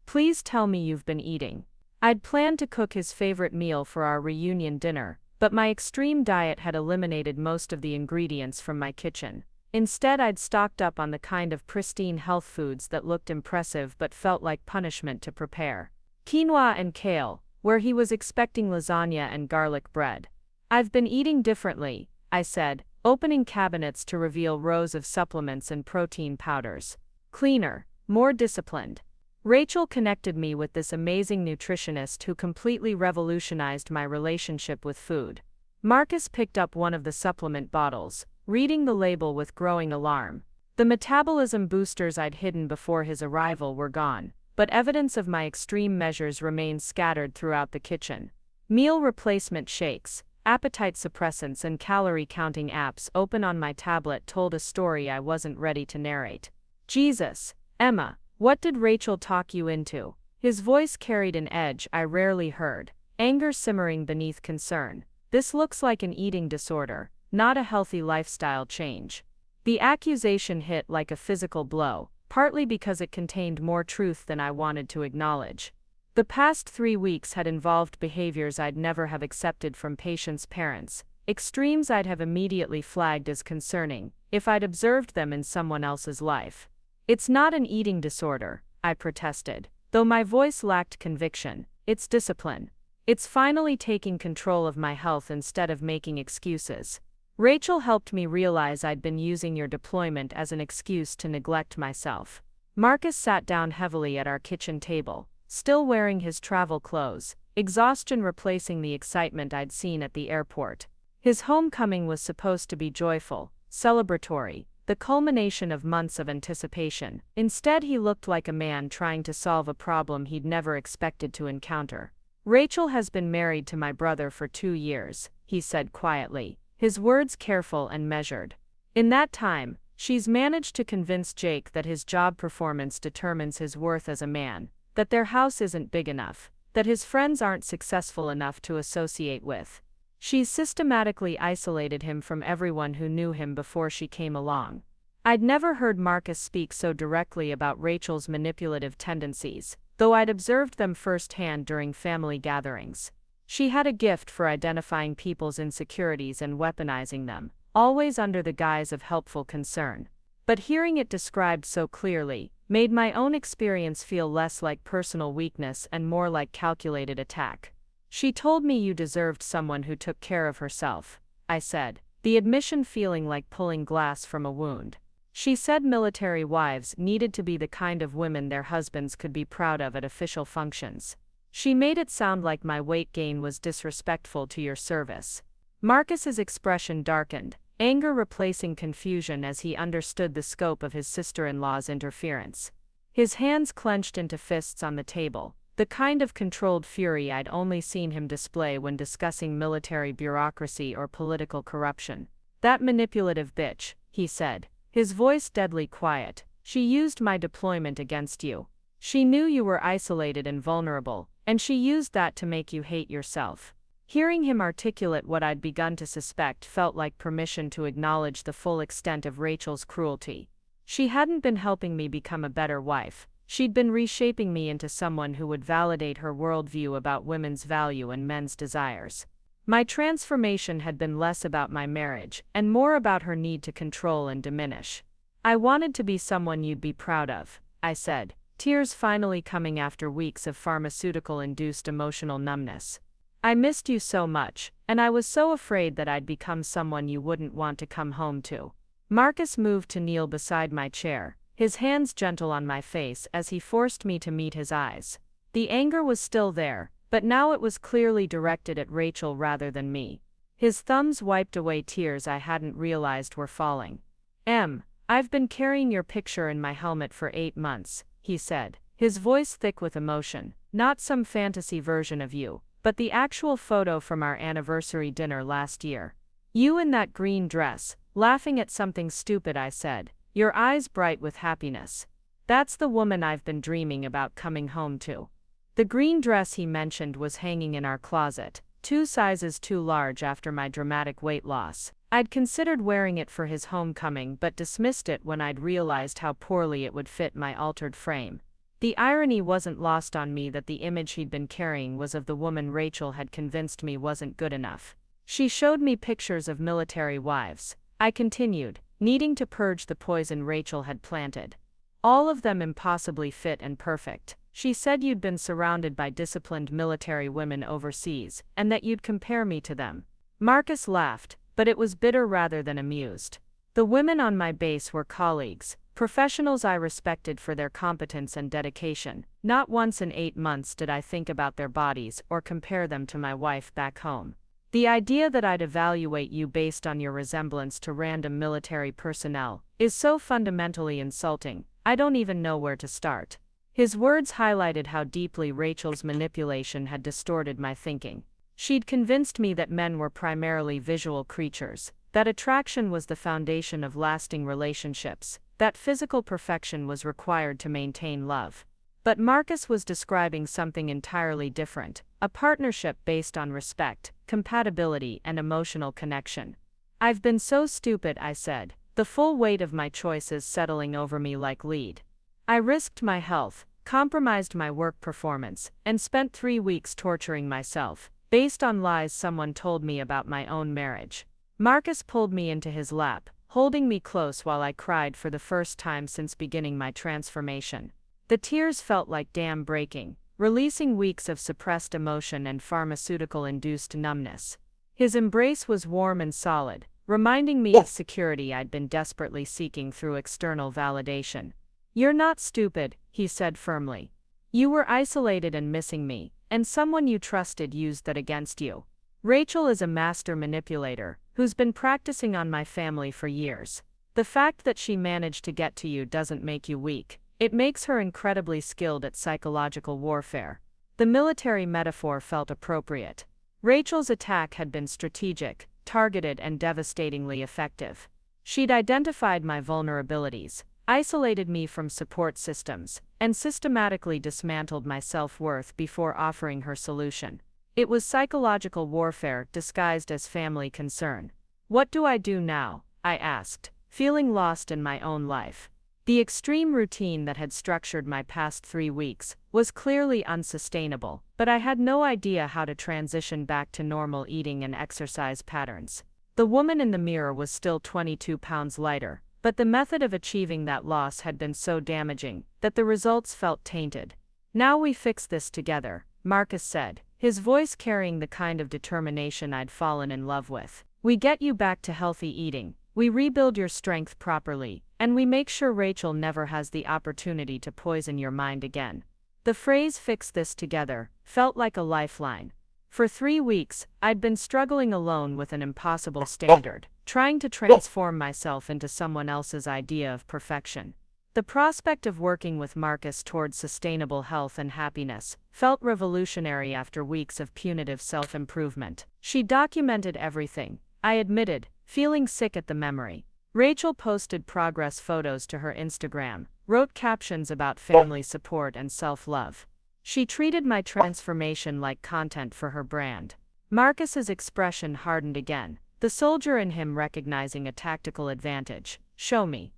A: Please tell me you've been eating." I'd planned to cook his favorite meal for our reunion dinner, but my extreme diet had eliminated most of the ingredients from my kitchen. Instead, I'd stocked up on the kind of pristine health foods that looked impressive but felt like punishment to prepare. Quinoa and kale, where he was expecting lasagna and garlic bread. I've been eating differently, I said, opening cabinets to reveal rows of supplements and protein powders. Cleaner, more disciplined. Rachel connected me with this amazing nutritionist who completely revolutionized my relationship with food. Marcus picked up one of the supplement bottles, reading the label with growing alarm. The metabolism boosters I'd hidden before his arrival were gone, but evidence of my extreme measures remained scattered throughout the kitchen. Meal replacement shakes, appetite suppressants and calorie-counting apps open on my tablet told a story I wasn't ready to narrate. Jesus, Emma, what did Rachel talk you into? His voice carried an edge I rarely heard, anger simmering beneath concern. This looks like an eating disorder, not a healthy lifestyle change. The accusation hit like a physical blow, partly because it contained more truth than I wanted to acknowledge. The past 3 weeks had involved behaviors I'd never have accepted from patients' parents, extremes I'd have immediately flagged as concerning if I'd observed them in someone else's life. It's not an eating disorder, I protested, though my voice lacked conviction. It's discipline. It's finally taking control of my health instead of making excuses. Rachel helped me realize I'd been using your deployment as an excuse to neglect myself. Marcus sat down heavily at our kitchen table, still wearing his travel clothes, exhaustion replacing the excitement I'd seen at the airport. His homecoming was supposed to be joyful, celebratory, the culmination of months of anticipation. Instead, he looked like a man trying to solve a problem he'd never expected to encounter. Rachel has been married to my brother for 2 years, he said quietly, his words careful and measured. In that time, she's managed to convince Jake that his job performance determines his worth as a man, that their house isn't big enough, that his friends aren't successful enough to associate with. She's systematically isolated him from everyone who knew him before she came along. I'd never heard Marcus speak so directly about Rachel's manipulative tendencies, though I'd observed them firsthand during family gatherings. She had a gift for identifying people's insecurities and weaponizing them, always under the guise of helpful concern. But hearing it described so clearly made my own experience feel less like personal weakness and more like calculated attack. She told me you deserved someone who took care of herself, I said, the admission feeling like pulling glass from a wound. She said military wives needed to be the kind of women their husbands could be proud of at official functions. She made it sound like my weight gain was disrespectful to your service. Marcus's expression darkened, anger replacing confusion as he understood the scope of his sister-in-law's interference. His hands clenched into fists on the table, the kind of controlled fury I'd only seen him display when discussing military bureaucracy or political corruption. That manipulative bitch, he said, his voice deadly quiet. She used my deployment against you. She knew you were isolated and vulnerable, and she used that to make you hate yourself. Hearing him articulate what I'd begun to suspect felt like permission to acknowledge the full extent of Rachel's cruelty. She hadn't been helping me become a better wife. She'd been reshaping me into someone who would validate her worldview about women's value and men's desires. My transformation had been less about my marriage and more about her need to control and diminish. I wanted to be someone you'd be proud of, I said, tears finally coming after weeks of pharmaceutical-induced emotional numbness. I missed you so much, and I was so afraid that I'd become someone you wouldn't want to come home to. Marcus moved to kneel beside my chair, his hands gentle on my face as he forced me to meet his eyes. The anger was still there, but now it was clearly directed at Rachel rather than me. His thumbs wiped away tears I hadn't realized were falling. I've been carrying your picture in my helmet for 8 months, he said, his voice thick with emotion. Not some fantasy version of you, but the actual photo from our anniversary dinner last year. You in that green dress, laughing at something stupid I said, your eyes bright with happiness. That's the woman I've been dreaming about coming home to. The green dress he mentioned was hanging in our closet, 2 sizes too large after my dramatic weight loss. I'd considered wearing it for his homecoming but dismissed it when I'd realized how poorly it would fit my altered frame. The irony wasn't lost on me that the image he'd been carrying was of the woman Rachel had convinced me wasn't good enough. She showed me pictures of military wives. I continued, needing to purge the poison Rachel had planted. All of them impossibly fit and perfect. She said you'd been surrounded by disciplined military women overseas, and that you'd compare me to them. Marcus laughed, but it was bitter rather than amused. The women on my base were colleagues, professionals I respected for their competence and dedication. Not once in 8 months did I think about their bodies or compare them to my wife back home. The idea that I'd evaluate you based on your resemblance to random military personnel is so fundamentally insulting, I don't even know where to start. His words highlighted how deeply Rachel's manipulation had distorted my thinking. She'd convinced me that men were primarily visual creatures, that attraction was the foundation of lasting relationships, that physical perfection was required to maintain love. But Marcus was describing something entirely different, a partnership based on respect, compatibility, and emotional connection. I've been so stupid, I said, the full weight of my choices settling over me like lead. I risked my health, compromised my work performance, and spent 3 weeks torturing myself, based on lies someone told me about my own marriage. Marcus pulled me into his lap, holding me close while I cried for the first time since beginning my transformation. The tears felt like dam breaking, releasing weeks of suppressed emotion and pharmaceutical-induced numbness. His embrace was warm and solid, reminding me of security I'd been desperately seeking through external validation. "You're not stupid," he said firmly. "You were isolated and missing me, and someone you trusted used that against you. Rachel is a master manipulator, who's been practicing on my family for years. The fact that she managed to get to you doesn't make you weak. It makes her incredibly skilled at psychological warfare." The military metaphor felt appropriate. Rachel's attack had been strategic, targeted, and devastatingly effective. She'd identified my vulnerabilities, isolated me from support systems, and systematically dismantled my self-worth before offering her solution. It was psychological warfare disguised as family concern. "What do I do now?" I asked, feeling lost in my own life. The extreme routine that had structured my past 3 weeks was clearly unsustainable, but I had no idea how to transition back to normal eating and exercise patterns. The woman in the mirror was still 22 pounds lighter, but the method of achieving that loss had been so damaging that the results felt tainted. "Now we fix this together," Marcus said, his voice carrying the kind of determination I'd fallen in love with. "We get you back to healthy eating, we rebuild your strength properly, and we make sure Rachel never has the opportunity to poison your mind again." The phrase "fix this together" felt like a lifeline. For 3 weeks, I'd been struggling alone with an impossible standard, trying to transform myself into someone else's idea of perfection. The prospect of working with Marcus towards sustainable health and happiness felt revolutionary after weeks of punitive self-improvement. She documented everything, I admitted, feeling sick at the memory. Rachel posted progress photos to her Instagram, wrote captions about family support and self-love. She treated my transformation like content for her brand. Marcus's expression hardened again, the soldier in him recognizing a tactical advantage. "Show me."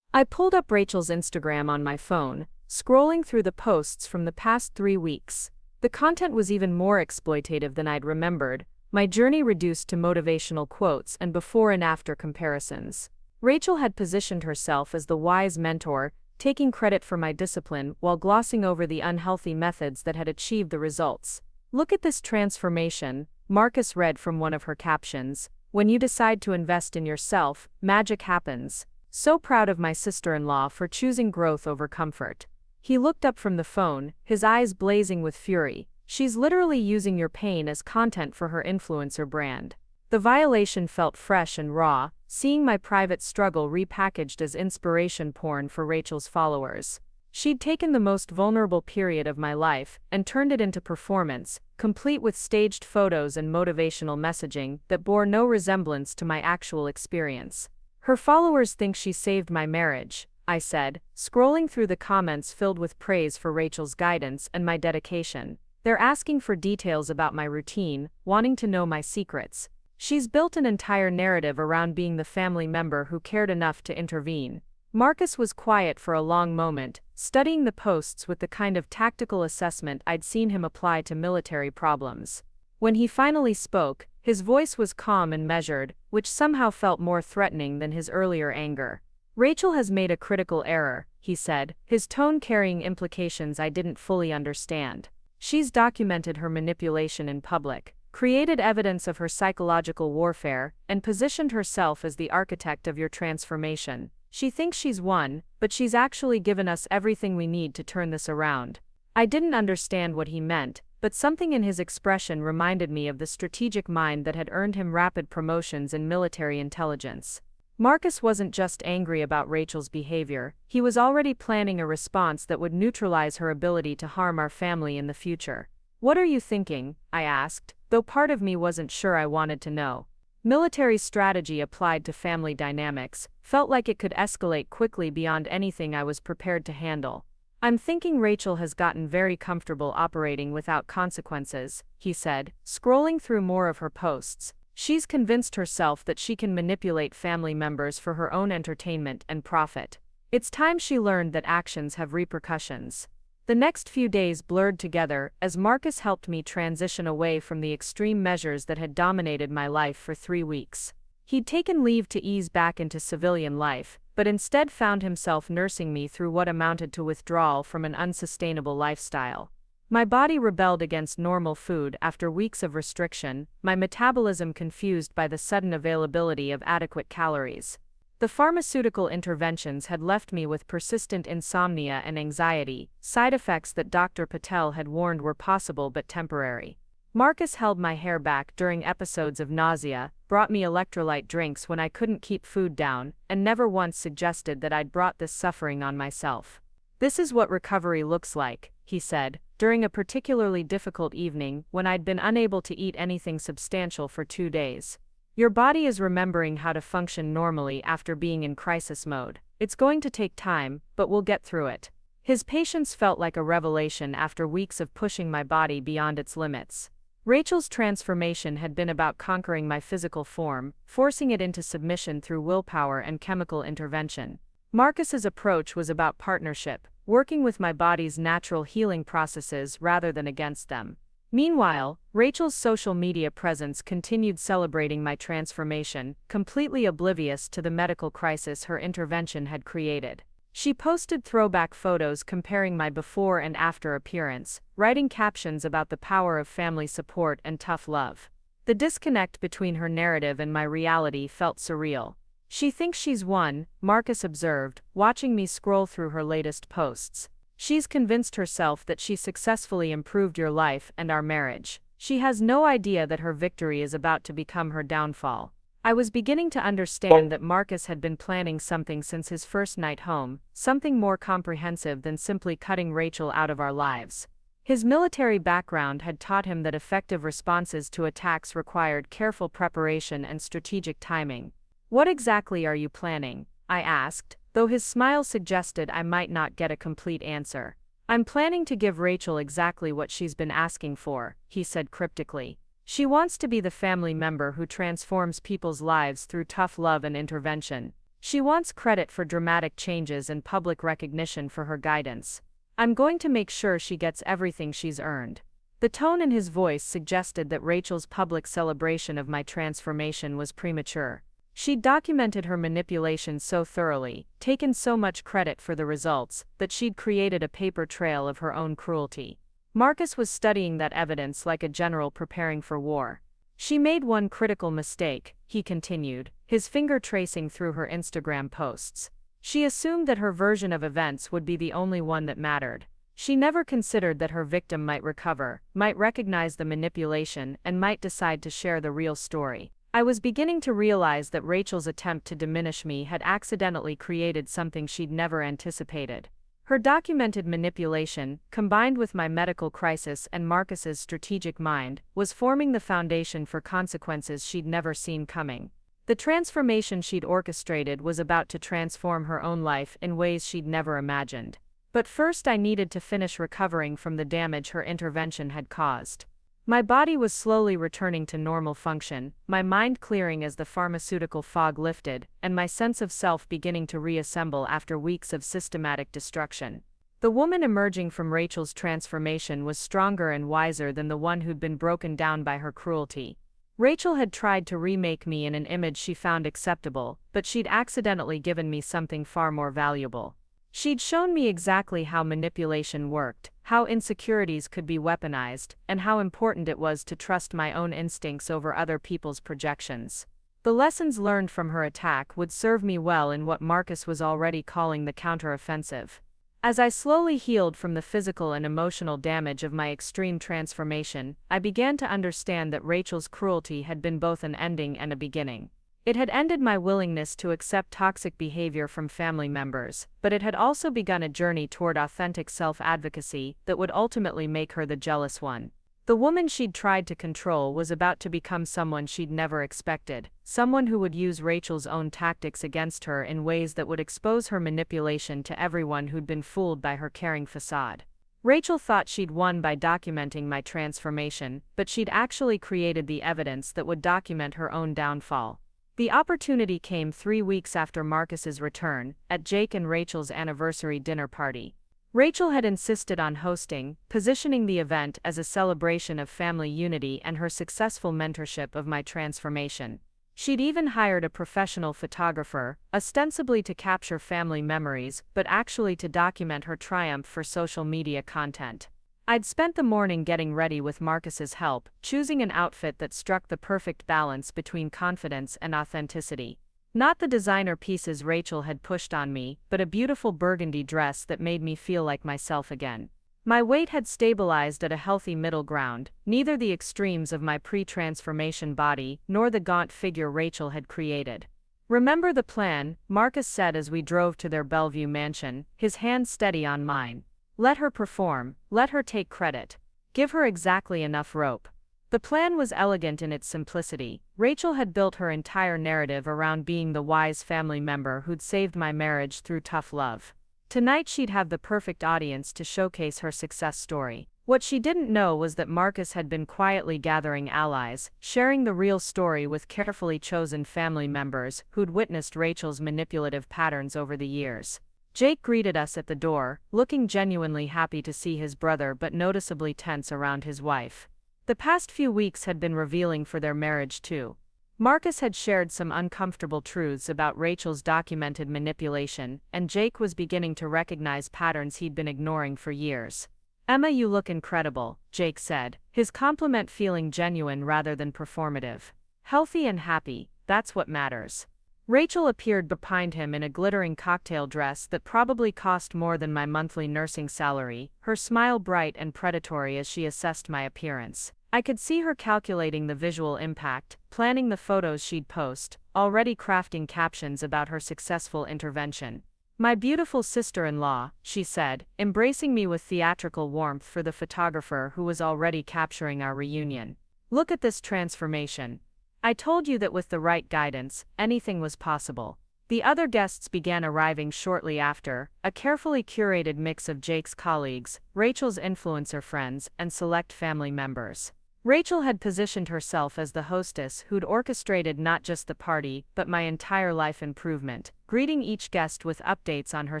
A: I pulled up Rachel's Instagram on my phone, scrolling through the posts from the past 3 weeks. The content was even more exploitative than I'd remembered, my journey reduced to motivational quotes and before and after comparisons. Rachel had positioned herself as the wise mentor, taking credit for my discipline while glossing over the unhealthy methods that had achieved the results. "Look at this transformation," Marcus read from one of her captions. "When you decide to invest in yourself, magic happens. So proud of my sister-in-law for choosing growth over comfort." He looked up from the phone, his eyes blazing with fury. "She's literally using your pain as content for her influencer brand." The violation felt fresh and raw, seeing my private struggle repackaged as inspiration porn for Rachel's followers. She'd taken the most vulnerable period of my life and turned it into performance, complete with staged photos and motivational messaging that bore no resemblance to my actual experience. "Her followers think she saved my marriage," I said, scrolling through the comments filled with praise for Rachel's guidance and my dedication. "They're asking for details about my routine, wanting to know my secrets. She's built an entire narrative around being the family member who cared enough to intervene." Marcus was quiet for a long moment, studying the posts with the kind of tactical assessment I'd seen him apply to military problems. When he finally spoke, His voice was calm and measured, which somehow felt more threatening than his earlier anger. Rachel has made a critical error, he said, his tone carrying implications I didn't fully understand. She's documented her manipulation in public, created evidence of her psychological warfare, and positioned herself as the architect of your transformation. She thinks she's won, but she's actually given us everything we need to turn this around. I didn't understand what he meant, but something in his expression reminded me of the strategic mind that had earned him rapid promotions in military intelligence. Marcus wasn't just angry about Rachel's behavior, he was already planning a response that would neutralize her ability to harm our family in the future. "What are you thinking?" I asked, though part of me wasn't sure I wanted to know. Military strategy applied to family dynamics felt like it could escalate quickly beyond anything I was prepared to handle. "I'm thinking Rachel has gotten very comfortable operating without consequences," he said, scrolling through more of her posts. "She's convinced herself that she can manipulate family members for her own entertainment and profit. It's time she learned that actions have repercussions." The next few days blurred together as Marcus helped me transition away from the extreme measures that had dominated my life for 3 weeks. He'd taken leave to ease back into civilian life, but instead found himself nursing me through what amounted to withdrawal from an unsustainable lifestyle. My body rebelled against normal food after weeks of restriction, my metabolism confused by the sudden availability of adequate calories. The pharmaceutical interventions had left me with persistent insomnia and anxiety, side effects that Dr. Patel had warned were possible but temporary. Marcus held my hair back during episodes of nausea, brought me electrolyte drinks when I couldn't keep food down, and never once suggested that I'd brought this suffering on myself. "This is what recovery looks like," he said, during a particularly difficult evening when I'd been unable to eat anything substantial for 2 days. "Your body is remembering how to function normally after being in crisis mode. It's going to take time, but we'll get through it." His patience felt like a revelation after weeks of pushing my body beyond its limits. Rachel's transformation had been about conquering my physical form, forcing it into submission through willpower and chemical intervention. Marcus's approach was about partnership, working with my body's natural healing processes rather than against them. Meanwhile, Rachel's social media presence continued celebrating my transformation, completely oblivious to the medical crisis her intervention had created. She posted throwback photos comparing my before and after appearance, writing captions about the power of family support and tough love. The disconnect between her narrative and my reality felt surreal. "She thinks she's won," Marcus observed, watching me scroll through her latest posts. "She's convinced herself that she successfully improved your life and our marriage. She has no idea that her victory is about to become her downfall." I was beginning to understand that Marcus had been planning something since his first night home, something more comprehensive than simply cutting Rachel out of our lives. His military background had taught him that effective responses to attacks required careful preparation and strategic timing. "What exactly are you planning?" I asked, though his smile suggested I might not get a complete answer. "I'm planning to give Rachel exactly what she's been asking for," he said cryptically. "She wants to be the family member who transforms people's lives through tough love and intervention. She wants credit for dramatic changes and public recognition for her guidance. I'm going to make sure she gets everything she's earned." The tone in his voice suggested that Rachel's public celebration of my transformation was premature. She'd documented her manipulation so thoroughly, taken so much credit for the results, that she'd created a paper trail of her own cruelty. Marcus was studying that evidence like a general preparing for war. "She made one critical mistake," he continued, his finger tracing through her Instagram posts. "She assumed that her version of events would be the only one that mattered. She never considered that her victim might recover, might recognize the manipulation, and might decide to share the real story." I was beginning to realize that Rachel's attempt to diminish me had accidentally created something she'd never anticipated. Her documented manipulation, combined with my medical crisis and Marcus's strategic mind, was forming the foundation for consequences she'd never seen coming. The transformation she'd orchestrated was about to transform her own life in ways she'd never imagined. But first I needed to finish recovering from the damage her intervention had caused. My body was slowly returning to normal function, my mind clearing as the pharmaceutical fog lifted, and my sense of self beginning to reassemble after weeks of systematic destruction. The woman emerging from Rachel's transformation was stronger and wiser than the one who'd been broken down by her cruelty. Rachel had tried to remake me in an image she found acceptable, but she'd accidentally given me something far more valuable. She'd shown me exactly how manipulation worked, how insecurities could be weaponized, and how important it was to trust my own instincts over other people's projections. The lessons learned from her attack would serve me well in what Marcus was already calling the counteroffensive. As I slowly healed from the physical and emotional damage of my extreme transformation, I began to understand that Rachel's cruelty had been both an ending and a beginning. It had ended my willingness to accept toxic behavior from family members, but it had also begun a journey toward authentic self-advocacy that would ultimately make her the jealous one. The woman she'd tried to control was about to become someone she'd never expected, someone who would use Rachel's own tactics against her in ways that would expose her manipulation to everyone who'd been fooled by her caring facade. Rachel thought she'd won by documenting my transformation, but she'd actually created the evidence that would document her own downfall. The opportunity came 3 weeks after Marcus's return, at Jake and Rachel's anniversary dinner party. Rachel had insisted on hosting, positioning the event as a celebration of family unity and her successful mentorship of my transformation. She'd even hired a professional photographer, ostensibly to capture family memories, but actually to document her triumph for social media content. I'd spent the morning getting ready with Marcus's help, choosing an outfit that struck the perfect balance between confidence and authenticity. Not the designer pieces Rachel had pushed on me, but a beautiful burgundy dress that made me feel like myself again. My weight had stabilized at a healthy middle ground, neither the extremes of my pre-transformation body nor the gaunt figure Rachel had created. "Remember the plan," Marcus said as we drove to their Bellevue mansion, his hand steady on mine. "Let her perform, let her take credit. Give her exactly enough rope." The plan was elegant in its simplicity. Rachel had built her entire narrative around being the wise family member who'd saved my marriage through tough love. Tonight she'd have the perfect audience to showcase her success story. What she didn't know was that Marcus had been quietly gathering allies, sharing the real story with carefully chosen family members who'd witnessed Rachel's manipulative patterns over the years. Jake greeted us at the door, looking genuinely happy to see his brother but noticeably tense around his wife. The past few weeks had been revealing for their marriage too. Marcus had shared some uncomfortable truths about Rachel's documented manipulation, and Jake was beginning to recognize patterns he'd been ignoring for years. "Emma, you look incredible," Jake said, his compliment feeling genuine rather than performative. "Healthy and happy, that's what matters." Rachel appeared behind him in a glittering cocktail dress that probably cost more than my monthly nursing salary, her smile bright and predatory as she assessed my appearance. I could see her calculating the visual impact, planning the photos she'd post, already crafting captions about her successful intervention. "My beautiful sister-in-law," she said, embracing me with theatrical warmth for the photographer who was already capturing our reunion. "Look at this transformation. I told you that with the right guidance, anything was possible." The other guests began arriving shortly after, a carefully curated mix of Jake's colleagues, Rachel's influencer friends, and select family members. Rachel had positioned herself as the hostess who'd orchestrated not just the party, but my entire life improvement, greeting each guest with updates on her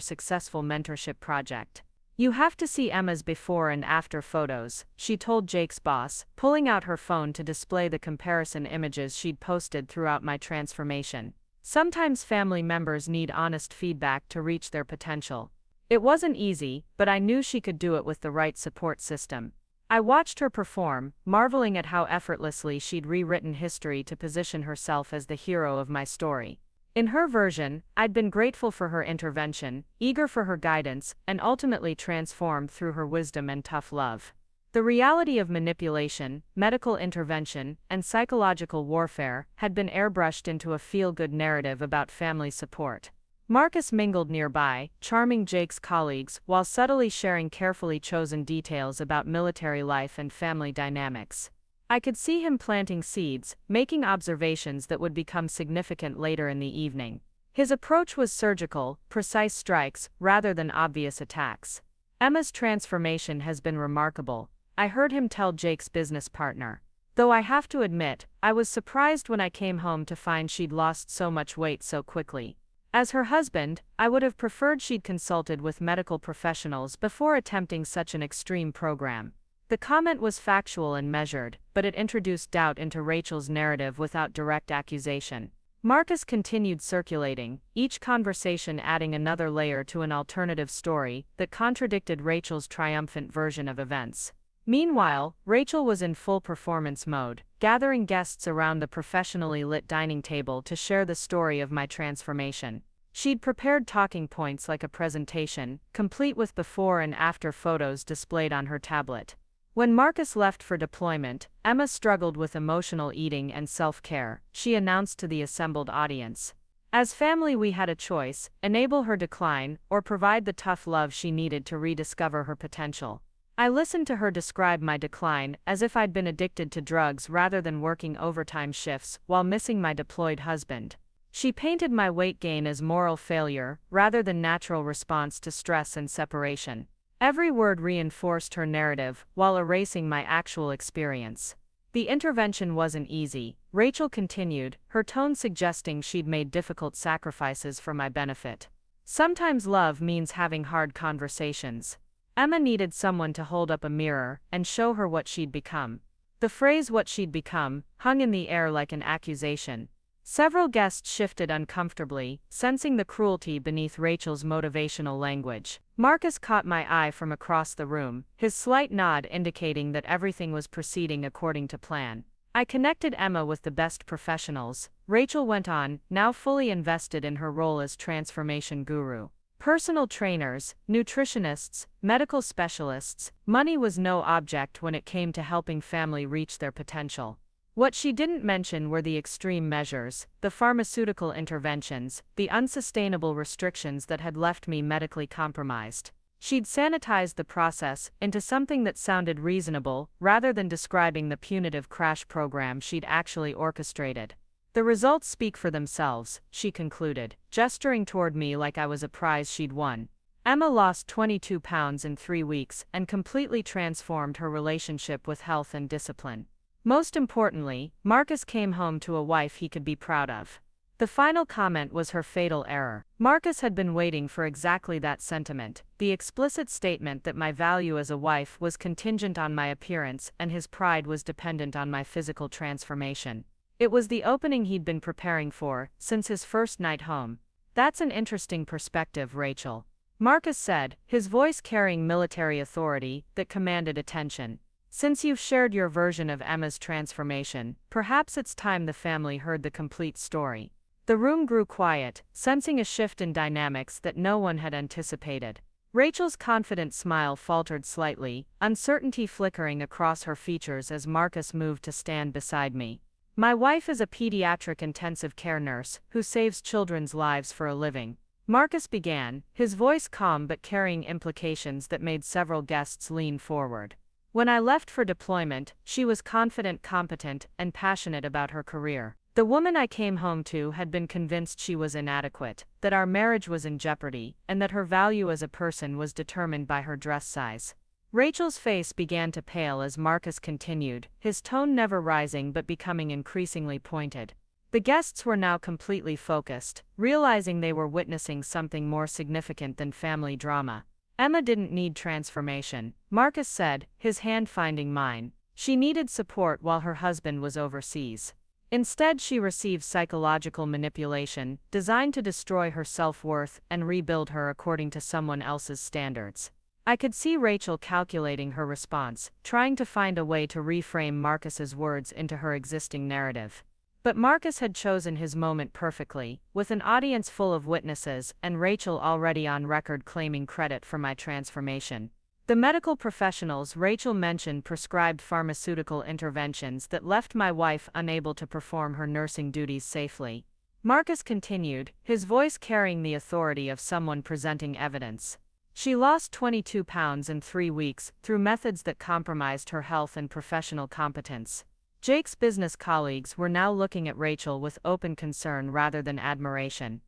A: successful mentorship project. "You have to see Emma's before and after photos," she told Jake's boss, pulling out her phone to display the comparison images she'd posted throughout my transformation. Sometimes family members need honest feedback to reach their potential. It wasn't easy, but I knew she could do it with the right support system. I watched her perform, marveling at how effortlessly she'd rewritten history to position herself as the hero of my story. In her version, I'd been grateful for her intervention, eager for her guidance, and ultimately transformed through her wisdom and tough love. The reality of manipulation, medical intervention, and psychological warfare had been airbrushed into a feel-good narrative about family support. Marcus mingled nearby, charming Jake's colleagues while subtly sharing carefully chosen details about military life and family dynamics. I could see him planting seeds, making observations that would become significant later in the evening. His approach was surgical, precise strikes, rather than obvious attacks. "Emma's transformation has been remarkable," I heard him tell Jake's business partner. "Though I have to admit, I was surprised when I came home to find she'd lost so much weight so quickly. As her husband, I would have preferred she'd consulted with medical professionals before attempting such an extreme program." The comment was factual and measured, but it introduced doubt into Rachel's narrative without direct accusation. Marcus continued circulating, each conversation adding another layer to an alternative story that contradicted Rachel's triumphant version of events. Meanwhile, Rachel was in full performance mode, gathering guests around the professionally lit dining table to share the story of my transformation. She'd prepared talking points like a presentation, complete with before and after photos displayed on her tablet. When Marcus left for deployment, Emma struggled with emotional eating and self-care, she announced to the assembled audience. As family, we had a choice: enable her decline, or provide the tough love she needed to rediscover her potential. I listened to her describe my decline as if I'd been addicted to drugs rather than working overtime shifts while missing my deployed husband. She painted my weight gain as moral failure rather than natural response to stress and separation. Every word reinforced her narrative while erasing my actual experience. The intervention wasn't easy, Rachel continued, her tone suggesting she'd made difficult sacrifices for my benefit. Sometimes love means having hard conversations. Emma needed someone to hold up a mirror and show her what she'd become. The phrase "what she'd become" hung in the air like an accusation. Several guests shifted uncomfortably, sensing the cruelty beneath Rachel's motivational language. Marcus caught my eye from across the room, his slight nod indicating that everything was proceeding according to plan. I connected Emma with the best professionals, Rachel went on, now fully invested in her role as transformation guru. Personal trainers, nutritionists, medical specialists, money was no object when it came to helping family reach their potential. What she didn't mention were the extreme measures, the pharmaceutical interventions, the unsustainable restrictions that had left me medically compromised. She'd sanitized the process into something that sounded reasonable, rather than describing the punitive crash program she'd actually orchestrated. The results speak for themselves, she concluded, gesturing toward me like I was a prize she'd won. Emma lost 22 pounds in 3 weeks and completely transformed her relationship with health and discipline. Most importantly, Marcus came home to a wife he could be proud of. The final comment was her fatal error. Marcus had been waiting for exactly that sentiment, the explicit statement that my value as a wife was contingent on my appearance and his pride was dependent on my physical transformation. It was the opening he'd been preparing for since his first night home. "That's an interesting perspective, Rachel," Marcus said, his voice carrying military authority that commanded attention. "Since you've shared your version of Emma's transformation, perhaps it's time the family heard the complete story." The room grew quiet, sensing a shift in dynamics that no one had anticipated. Rachel's confident smile faltered slightly, uncertainty flickering across her features as Marcus moved to stand beside me. "My wife is a pediatric intensive care nurse who saves children's lives for a living," Marcus began, his voice calm but carrying implications that made several guests lean forward. "When I left for deployment, she was confident, competent, and passionate about her career. The woman I came home to had been convinced she was inadequate, that our marriage was in jeopardy, and that her value as a person was determined by her dress size." Rachel's face began to pale as Marcus continued, his tone never rising but becoming increasingly pointed. The guests were now completely focused, realizing they were witnessing something more significant than family drama. "Emma didn't need transformation," Marcus said, his hand finding mine. "She needed support while her husband was overseas. Instead, she received psychological manipulation, designed to destroy her self-worth and rebuild her according to someone else's standards." I could see Rachel calculating her response, trying to find a way to reframe Marcus's words into her existing narrative. But Marcus had chosen his moment perfectly, with an audience full of witnesses and Rachel already on record claiming credit for my transformation. The medical professionals Rachel mentioned prescribed pharmaceutical interventions that left my wife unable to perform her nursing duties safely. Marcus continued, his voice carrying the authority of someone presenting evidence. "She lost 22 pounds in 3 weeks through methods that compromised her health and professional competence." Jake's business colleagues were now looking at Rachel with open concern rather than admiration.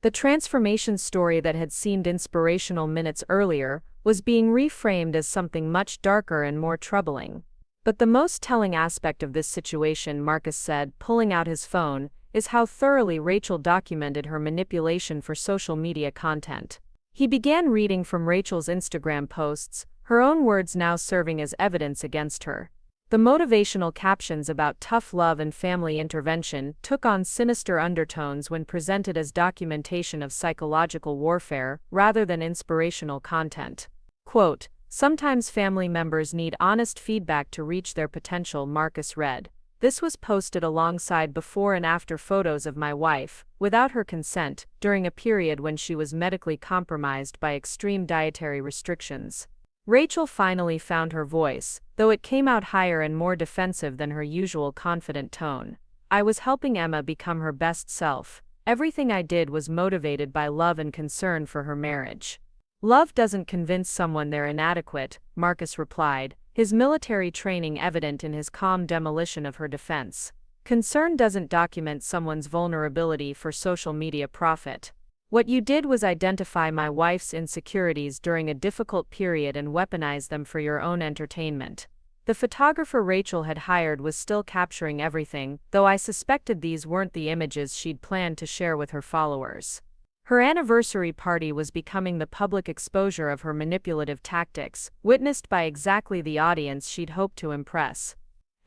A: The transformation story that had seemed inspirational minutes earlier was being reframed as something much darker and more troubling. "But the most telling aspect of this situation," Marcus said, pulling out his phone, "is how thoroughly Rachel documented her manipulation for social media content." He began reading from Rachel's Instagram posts, her own words now serving as evidence against her. The motivational captions about tough love and family intervention took on sinister undertones when presented as documentation of psychological warfare rather than inspirational content. Quote, "Sometimes family members need honest feedback to reach their potential," Marcus read. This was posted alongside before and after photos of my wife, without her consent, during a period when she was medically compromised by extreme dietary restrictions. Rachel finally found her voice, though it came out higher and more defensive than her usual confident tone. "I was helping Emma become her best self. Everything I did was motivated by love and concern for her marriage." "Love doesn't convince someone they're inadequate," Marcus replied, his military training evident in his calm demolition of her defense. "Concern doesn't document someone's vulnerability for social media profit. What you did was identify my wife's insecurities during a difficult period and weaponize them for your own entertainment." The photographer Rachel had hired was still capturing everything, though I suspected these weren't the images she'd planned to share with her followers. Her anniversary party was becoming the public exposure of her manipulative tactics, witnessed by exactly the audience she'd hoped to impress.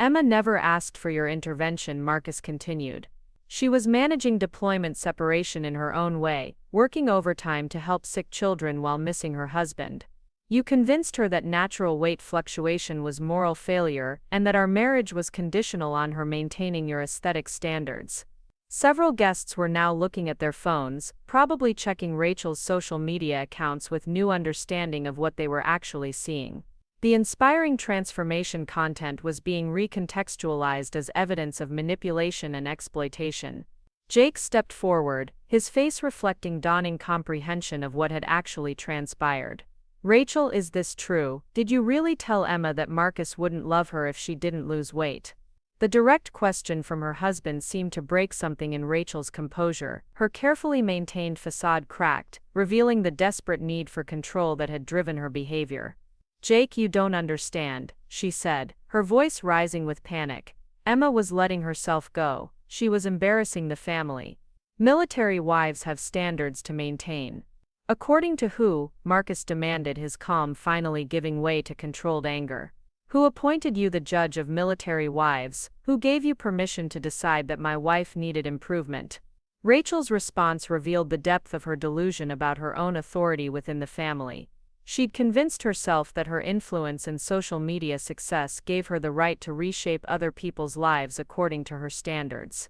A: "Emma never asked for your intervention," Marcus continued. "She was managing deployment separation in her own way, working overtime to help sick children while missing her husband. You convinced her that natural weight fluctuation was moral failure and that our marriage was conditional on her maintaining your aesthetic standards." Several guests were now looking at their phones, probably checking Rachel's social media accounts with new understanding of what they were actually seeing. The inspiring transformation content was being recontextualized as evidence of manipulation and exploitation. Jake stepped forward, his face reflecting dawning comprehension of what had actually transpired. "Rachel, is this true? Did you really tell Emma that Marcus wouldn't love her if she didn't lose weight?" The direct question from her husband seemed to break something in Rachel's composure, her carefully maintained facade cracked, revealing the desperate need for control that had driven her behavior. "Jake, you don't understand," she said, her voice rising with panic. "Emma was letting herself go. She was embarrassing the family. Military wives have standards to maintain." "According to who?" Marcus demanded, his calm finally giving way to controlled anger. "Who appointed you the judge of military wives? Who gave you permission to decide that my wife needed improvement?" Rachel's response revealed the depth of her delusion about her own authority within the family. She'd convinced herself that her influence and social media success gave her the right to reshape other people's lives according to her standards.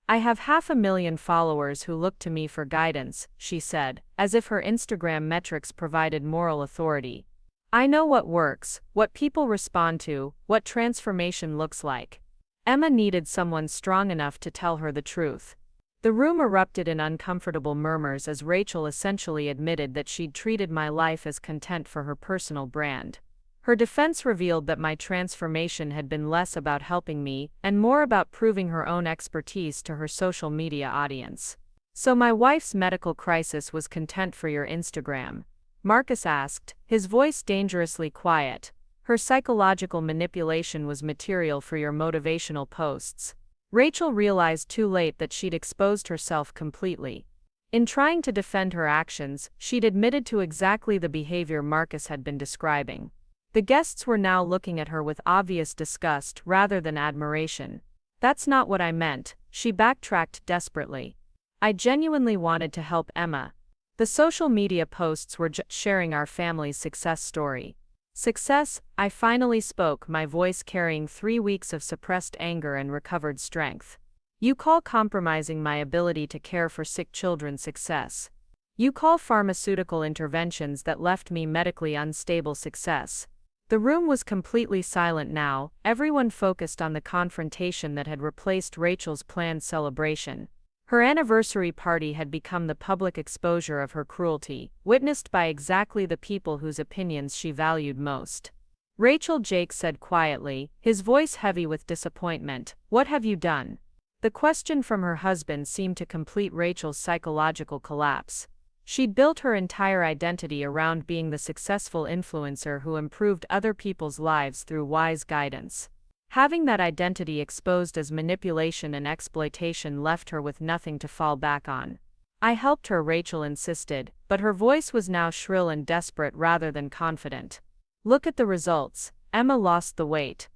A: "I have 500,000 followers who look to me for guidance," she said, as if her Instagram metrics provided moral authority. "I know what works, what people respond to, what transformation looks like." Emma needed someone strong enough to tell her the truth. The room erupted in uncomfortable murmurs as Rachel essentially admitted that she'd treated my life as content for her personal brand. Her defense revealed that my transformation had been less about helping me and more about proving her own expertise to her social media audience. "So my wife's medical crisis was content for your Instagram?" Marcus asked, his voice dangerously quiet. "Her psychological manipulation was material for your motivational posts." Rachel realized too late that she'd exposed herself completely. In trying to defend her actions, she'd admitted to exactly the behavior Marcus had been describing. The guests were now looking at her with obvious disgust rather than admiration. "That's not what I meant," she backtracked desperately. "I genuinely wanted to help Emma. The social media posts were just sharing our family's success story." "Success?" I finally spoke, my voice carrying 3 weeks of suppressed anger and recovered strength. "You call compromising my ability to care for sick children success. You call pharmaceutical interventions that left me medically unstable success." The room was completely silent now, everyone focused on the confrontation that had replaced Rachel's planned celebration. Her anniversary party had become the public exposure of her cruelty, witnessed by exactly the people whose opinions she valued most. "Rachel," Jake said quietly, his voice heavy with disappointment, "what have you done?" The question from her husband seemed to complete Rachel's psychological collapse. She'd built her entire identity around being the successful influencer who improved other people's lives through wise guidance. Having that identity exposed as manipulation and exploitation left her with nothing to fall back on. "I helped her," Rachel insisted, but her voice was now shrill and desperate rather than confident. Look at the results. Emma lost the weight.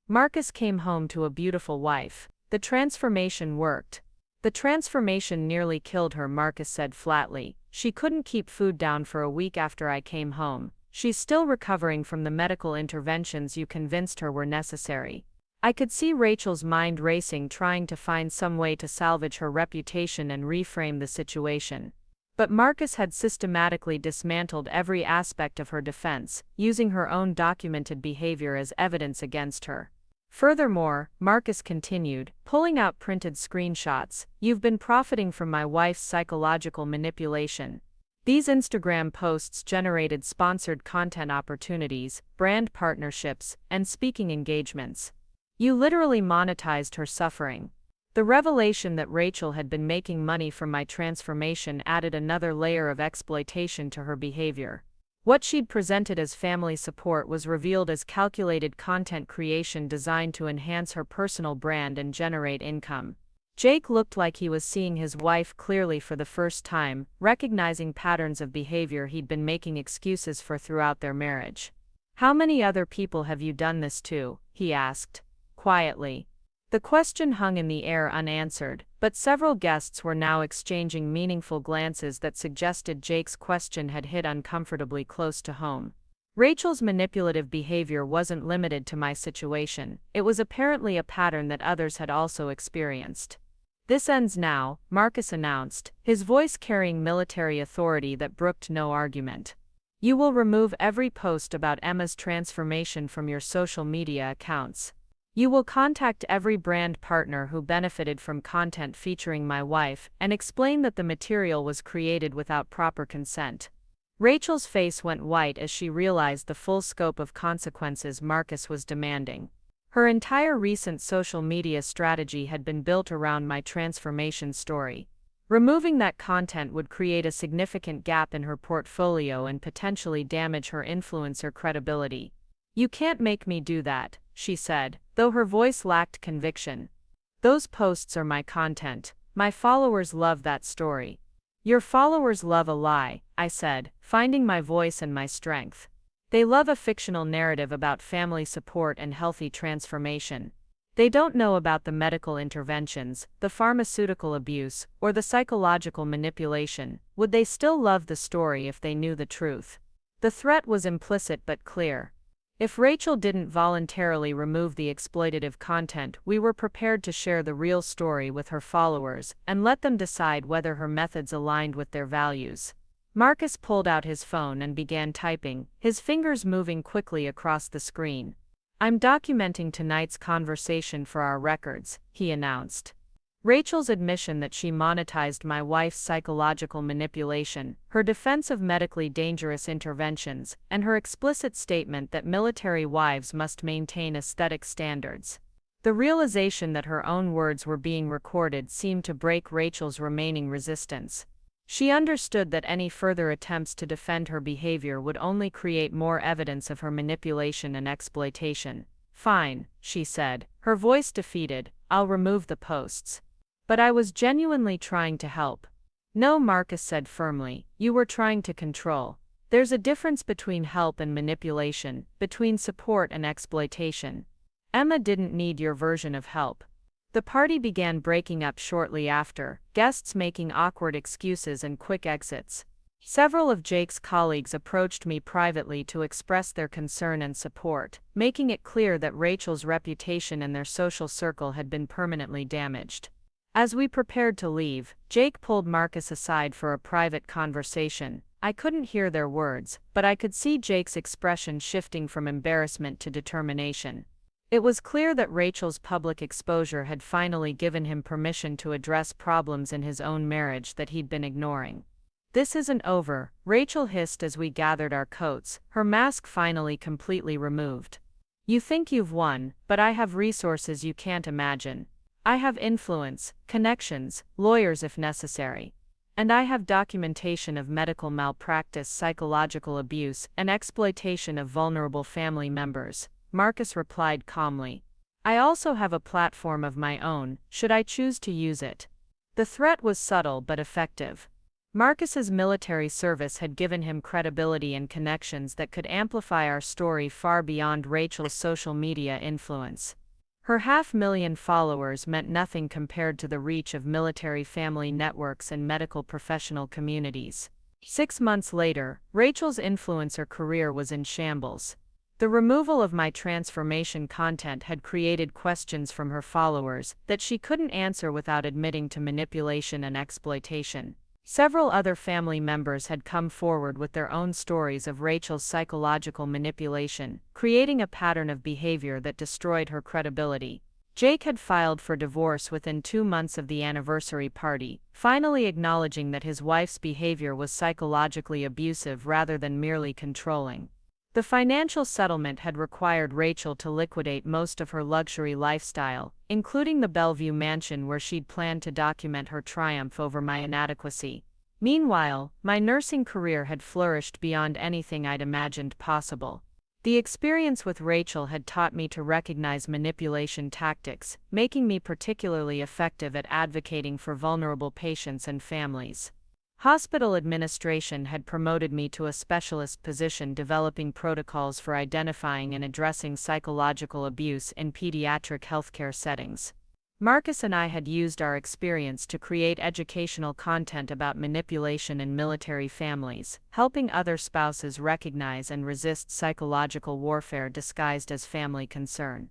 A: Marcus came home to a beautiful wife. The transformation worked. The transformation nearly killed her, Marcus said flatly. She couldn't keep food down for a week after I came home. She's still recovering from the medical interventions you convinced her were necessary. I could see Rachel's mind racing, trying to find some way to salvage her reputation and reframe the situation. But Marcus had systematically dismantled every aspect of her defense, using her own documented behavior as evidence against her. Furthermore, Marcus continued, pulling out printed screenshots, "You've been profiting from my wife's psychological manipulation. These Instagram posts generated sponsored content opportunities, brand partnerships, and speaking engagements. You literally monetized her suffering." The revelation that Rachel had been making money from my transformation added another layer of exploitation to her behavior. What she'd presented as family support was revealed as calculated content creation designed to enhance her personal brand and generate income. Jake looked like he was seeing his wife clearly for the first time, recognizing patterns of behavior he'd been making excuses for throughout their marriage. "How many other people have you done this to?" he asked, quietly. The question hung in the air unanswered, but several guests were now exchanging meaningful glances that suggested Jake's question had hit uncomfortably close to home. Rachel's manipulative behavior wasn't limited to my situation. It was apparently a pattern that others had also experienced. "This ends now," Marcus announced, his voice carrying military authority that brooked no argument. "You will remove every post about Emma's transformation from your social media accounts. You will contact every brand partner who benefited from content featuring my wife and explain that the material was created without proper consent." Rachel's face went white as she realized the full scope of consequences Marcus was demanding. Her entire recent social media strategy had been built around my transformation story. Removing that content would create a significant gap in her portfolio and potentially damage her influencer credibility. "You can't make me do that," she said, though her voice lacked conviction. "Those posts are my content. My followers love that story." "Your followers love a lie," I said, finding my voice and my strength. "They love a fictional narrative about family support and healthy transformation. They don't know about the medical interventions, the pharmaceutical abuse, or the psychological manipulation. Would they still love the story if they knew the truth?" The threat was implicit but clear. If Rachel didn't voluntarily remove the exploitative content, we were prepared to share the real story with her followers and let them decide whether her methods aligned with their values. Marcus pulled out his phone and began typing, his fingers moving quickly across the screen. "I'm documenting tonight's conversation for our records," he announced. Rachel's admission that she monetized my wife's psychological manipulation, her defense of medically dangerous interventions, and her explicit statement that military wives must maintain aesthetic standards. The realization that her own words were being recorded seemed to break Rachel's remaining resistance. She understood that any further attempts to defend her behavior would only create more evidence of her manipulation and exploitation. "Fine," she said, her voice defeated, "I'll remove the posts." "But I was genuinely trying to help." "No," Marcus said firmly, "you were trying to control. There's a difference between help and manipulation, between support and exploitation. Emma didn't need your version of help." The party began breaking up shortly after, guests making awkward excuses and quick exits. Several of Jake's colleagues approached me privately to express their concern and support, making it clear that Rachel's reputation and their social circle had been permanently damaged. As we prepared to leave, Jake pulled Marcus aside for a private conversation. I couldn't hear their words, but I could see Jake's expression shifting from embarrassment to determination. It was clear that Rachel's public exposure had finally given him permission to address problems in his own marriage that he'd been ignoring. "This isn't over," Rachel hissed as we gathered our coats, her mask finally completely removed. "You think you've won, but I have resources you can't imagine. I have influence, connections, lawyers if necessary. And I have documentation of medical malpractice, psychological abuse, and exploitation of vulnerable family members," Marcus replied calmly. "I also have a platform of my own, should I choose to use it." The threat was subtle but effective. Marcus's military service had given him credibility and connections that could amplify our story far beyond Rachel's social media influence. Her 500,000 followers meant nothing compared to the reach of military family networks and medical professional communities. 6 months later, Rachel's influencer career was in shambles. The removal of my transformation content had created questions from her followers that she couldn't answer without admitting to manipulation and exploitation. Several other family members had come forward with their own stories of Rachel's psychological manipulation, creating a pattern of behavior that destroyed her credibility. Jake had filed for divorce within 2 months of the anniversary party, finally acknowledging that his wife's behavior was psychologically abusive rather than merely controlling. The financial settlement had required Rachel to liquidate most of her luxury lifestyle, including the Bellevue mansion where she'd planned to document her triumph over my inadequacy. Meanwhile, my nursing career had flourished beyond anything I'd imagined possible. The experience with Rachel had taught me to recognize manipulation tactics, making me particularly effective at advocating for vulnerable patients and families. Hospital administration had promoted me to a specialist position developing protocols for identifying and addressing psychological abuse in pediatric healthcare settings. Marcus and I had used our experience to create educational content about manipulation in military families, helping other spouses recognize and resist psychological warfare disguised as family concern.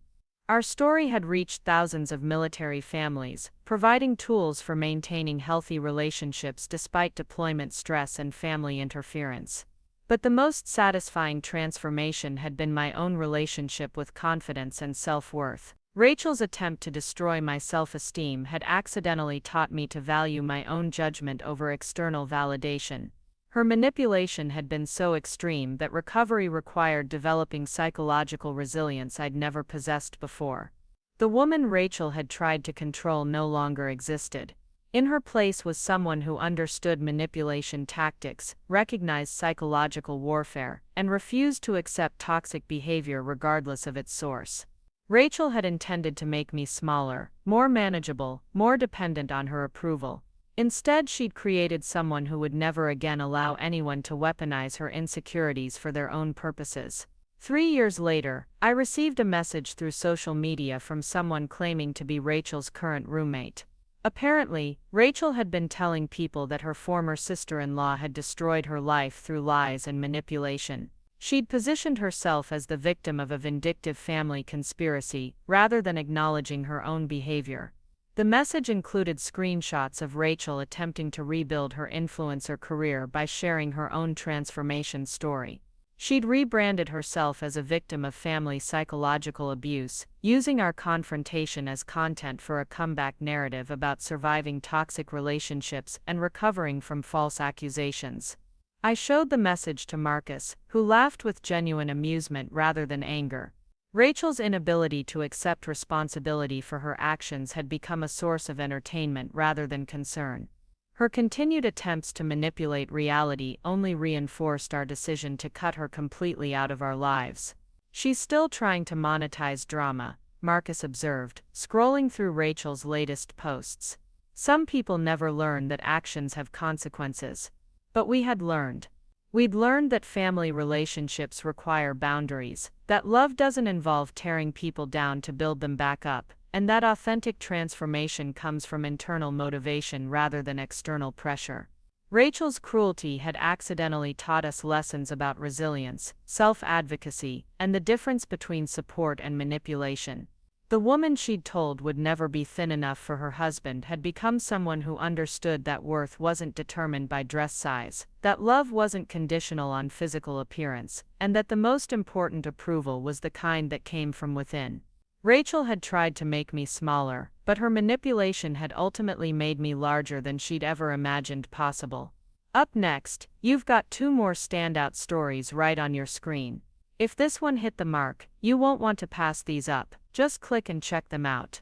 A: Our story had reached thousands of military families, providing tools for maintaining healthy relationships despite deployment stress and family interference. But the most satisfying transformation had been my own relationship with confidence and self-worth. Rachel's attempt to destroy my self-esteem had accidentally taught me to value my own judgment over external validation. Her manipulation had been so extreme that recovery required developing psychological resilience I'd never possessed before. The woman Rachel had tried to control no longer existed. In her place was someone who understood manipulation tactics, recognized psychological warfare, and refused to accept toxic behavior regardless of its source. Rachel had intended to make me smaller, more manageable, more dependent on her approval. Instead, she'd created someone who would never again allow anyone to weaponize her insecurities for their own purposes. 3 years later, I received a message through social media from someone claiming to be Rachel's current roommate. Apparently, Rachel had been telling people that her former sister-in-law had destroyed her life through lies and manipulation. She'd positioned herself as the victim of a vindictive family conspiracy, rather than acknowledging her own behavior. The message included screenshots of Rachel attempting to rebuild her influencer career by sharing her own transformation story. She'd rebranded herself as a victim of family psychological abuse, using our confrontation as content for a comeback narrative about surviving toxic relationships and recovering from false accusations. I showed the message to Marcus, who laughed with genuine amusement rather than anger. Rachel's inability to accept responsibility for her actions had become a source of entertainment rather than concern. Her continued attempts to manipulate reality only reinforced our decision to cut her completely out of our lives. "She's still trying to monetize drama," Marcus observed, scrolling through Rachel's latest posts. "Some people never learn that actions have consequences. But we had learned. We'd learned that family relationships require boundaries, that love doesn't involve tearing people down to build them back up, and that authentic transformation comes from internal motivation rather than external pressure." Rachel's cruelty had accidentally taught us lessons about resilience, self-advocacy, and the difference between support and manipulation. The woman she'd told would never be thin enough for her husband had become someone who understood that worth wasn't determined by dress size, that love wasn't conditional on physical appearance, and that the most important approval was the kind that came from within. Rachel had tried to make me smaller, but her manipulation had ultimately made me larger than she'd ever imagined possible. Up next, you've got 2 more standout stories right on your screen. If this one hit the mark, you won't want to pass these up. Just click and check them out.